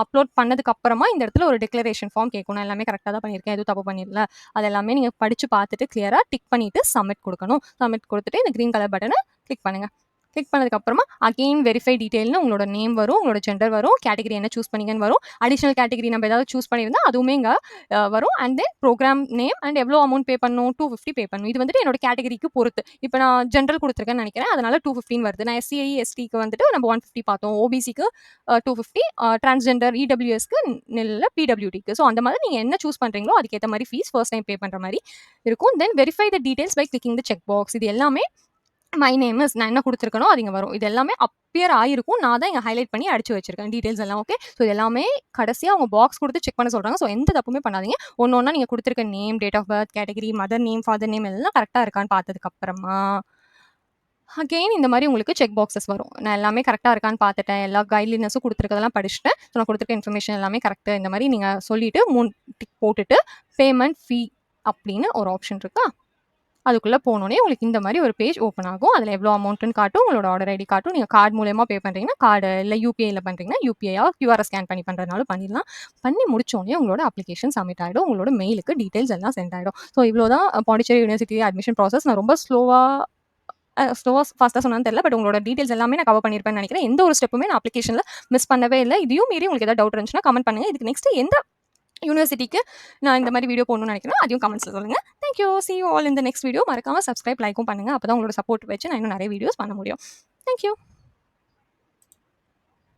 அப்லோட் பண்ணதுக்கப்புறமா இந்த இடத்துல ஒரு டிக்ளரேஷன் ஃபார்ம் கேட்கும். நான் எல்லாமே கரெக்டாக தான் பண்ணியிருக்கேன், எதுவும் தப்பு பண்ணிடல. அது எல்லாமே நீங்கள் படித்து பார்த்துட்டு கிளியராக டிக் பண்ணிவிட்டு சப்மிட் கொடுக்கணும். சப்மிட் கொடுத்துட்டு இந்த க்ரீன் கலர் பட்டனை கிளிக் பண்ணுங்கள். கிளிக் பண்ணதுக்கப்புறமா அகெயின் வெரிஃபை டீட்டெயில்னு உங்களோட நேம் வரும், உங்களோட ஜெண்டர் வரும், கேட்டகரி என்ன சூஸ் பண்ணிங்கன்னு வரும். அடிஷனல் கேட்டகரி நம்ம ஏதாவது சூஸ் பண்ணியிருந்தால் அதுவுமே இங்கே வரும். And then program name and எவ்வளோ அமௌண்ட் பே பண்ணணும், 250 பே பண்ணணும். இது வந்துட்டு என்னோட கேட்டகரிக்கு பொறுத்து. இப்போ நான் ஜென்ரல் கொடுத்துருக்கேன்னு நினைக்கிறேன், அதனால 215 வருது. நான் SC/STக்கு வந்துட்டு நம்ம 150 பார்த்தோம், OBCக்கு 250, டிரான்ஸ்ஜெண்டர் EWSக்கு இல்லை, PWDக்கு. ஸோ அந்த மாதிரி நீங்கள் என்ன சூஸ் பண்ணுறீங்களோ அதுக்கேற்ற மாதிரி ஃபீஸ் ஃபர்ஸ்ட் டைம் பே பண்ணுற மாதிரி இருக்கும். Then verify the details by clicking the check box. இது எல்லாமே மை நேம் இஸ் நான் என்ன கொடுத்துருக்கனோ அது இங்கே வரும். இது எல்லாமே அப்பியர் ஆகிருக்கும். நான் தான் இங்கே ஹைலைட் பண்ணி அடிச்சு வச்சிருக்கேன் டீடைல்ஸ் எல்லாம். ஓகே. ஸோ இது எல்லாமே கடைசியாக அவங்க பாக்ஸ் கொடுத்து செக் பண்ண சொல்கிறாங்க. ஸோ எந்த தப்புமே பண்ணாதீங்க. ஒன்று நீங்கள் கொடுத்துருக்க name, date of birth, category, mother name, father name எல்லாம் கரெக்டாக இருக்கான்னு பார்த்ததுக்கப்புறமா அகெயின் இந்த மாதிரி உங்களுக்கு செக் பாக்ஸஸ் வரும். நான் எல்லாமே கரெக்டாக இருக்கான்னு பார்த்துட்டேன், எல்லா கைட்லைனஸும் கொடுத்துருக்கதெல்லாம் படிச்சுட்டேன். ஸோ நான் கொடுத்துருக்க இன்ஃபர்மேஷன் எல்லாமே கரெக்டாக இந்த மாதிரி நீங்கள் சொல்லிவிட்டு 3 டிக் போட்டுட்டு பேமெண்ட் ஃபீ அப்படின்னு ஒரு ஆப்ஷன் இருக்கா, அதுக்குள்ளே போனோடனே உங்களுக்கு இந்த மாதிரி ஒரு பேஜ் ஓப்பன் ஆகும். அதில் எவ்வளோ அமௌண்ட்டுன்னு காட்டும், உங்களோட ஆர்டர் ஐடி காட்டும். நீங்கள் கார்டு மூலயமா பே பண்ணுறீங்கன்னா கார்டு, இல்லை UPIயில் பண்ணுறீங்கன்னா UPIயா QR ஸ்கேன் பண்ணி பண்ணுறதுனாலும் பண்ணிடலாம். பண்ணி முடிச்சோடனே உங்களோட அப்ளிகேஷன் சப்மிட் ஆகிடும். உங்களோட மெயிலுக்கு டீட்டெயில்ஸ் எல்லாம் சென்ட் ஆகிடும். ஸோ இவ்வளோ தான் பாண்டிச்சேரி யூனிவர்சிட்டி அட்மிஷன் ப்ராசஸ். நான் ரொம்ப ஃபாஸ்ட்டாக சொன்னான்னு தெரியல, பட் உங்களோட டீட்டெயில்ஸ் எல்லாமே நான் கவர் பண்ணியிருப்பேன்னு நினைக்கிறேன். எந்த ஒரு ஸ்டெப்புமே நான் அப்ளிகேஷனில் மிஸ் பண்ணவே இல்லை. இதையும் மீறி உங்களுக்கு ஏதாவது டவுட் இருந்துச்சுன்னா கமெண்ட் பண்ணுங்கள். இதுக்கு நெக்ஸ்ட் எந்த யூனிவர்சிட்டிக்கு நான் இந்த மாதிரி வீடியோ போடணும்னு நினைக்கிறேன் அதையும் கமெண்ட்ஸில் சொல்லுங்கள். Thank you. see you all in the next video. மறக்காமல் சப்ஸ்கிரைப் லைக்கும் பண்ணுங்கள். அப்போ தான் உங்களோட சப்போர்ட் வச்சு நான் இன்னும் நிறைய வீடியோஸ் பண்ண முடியும். தேங்க்யூ.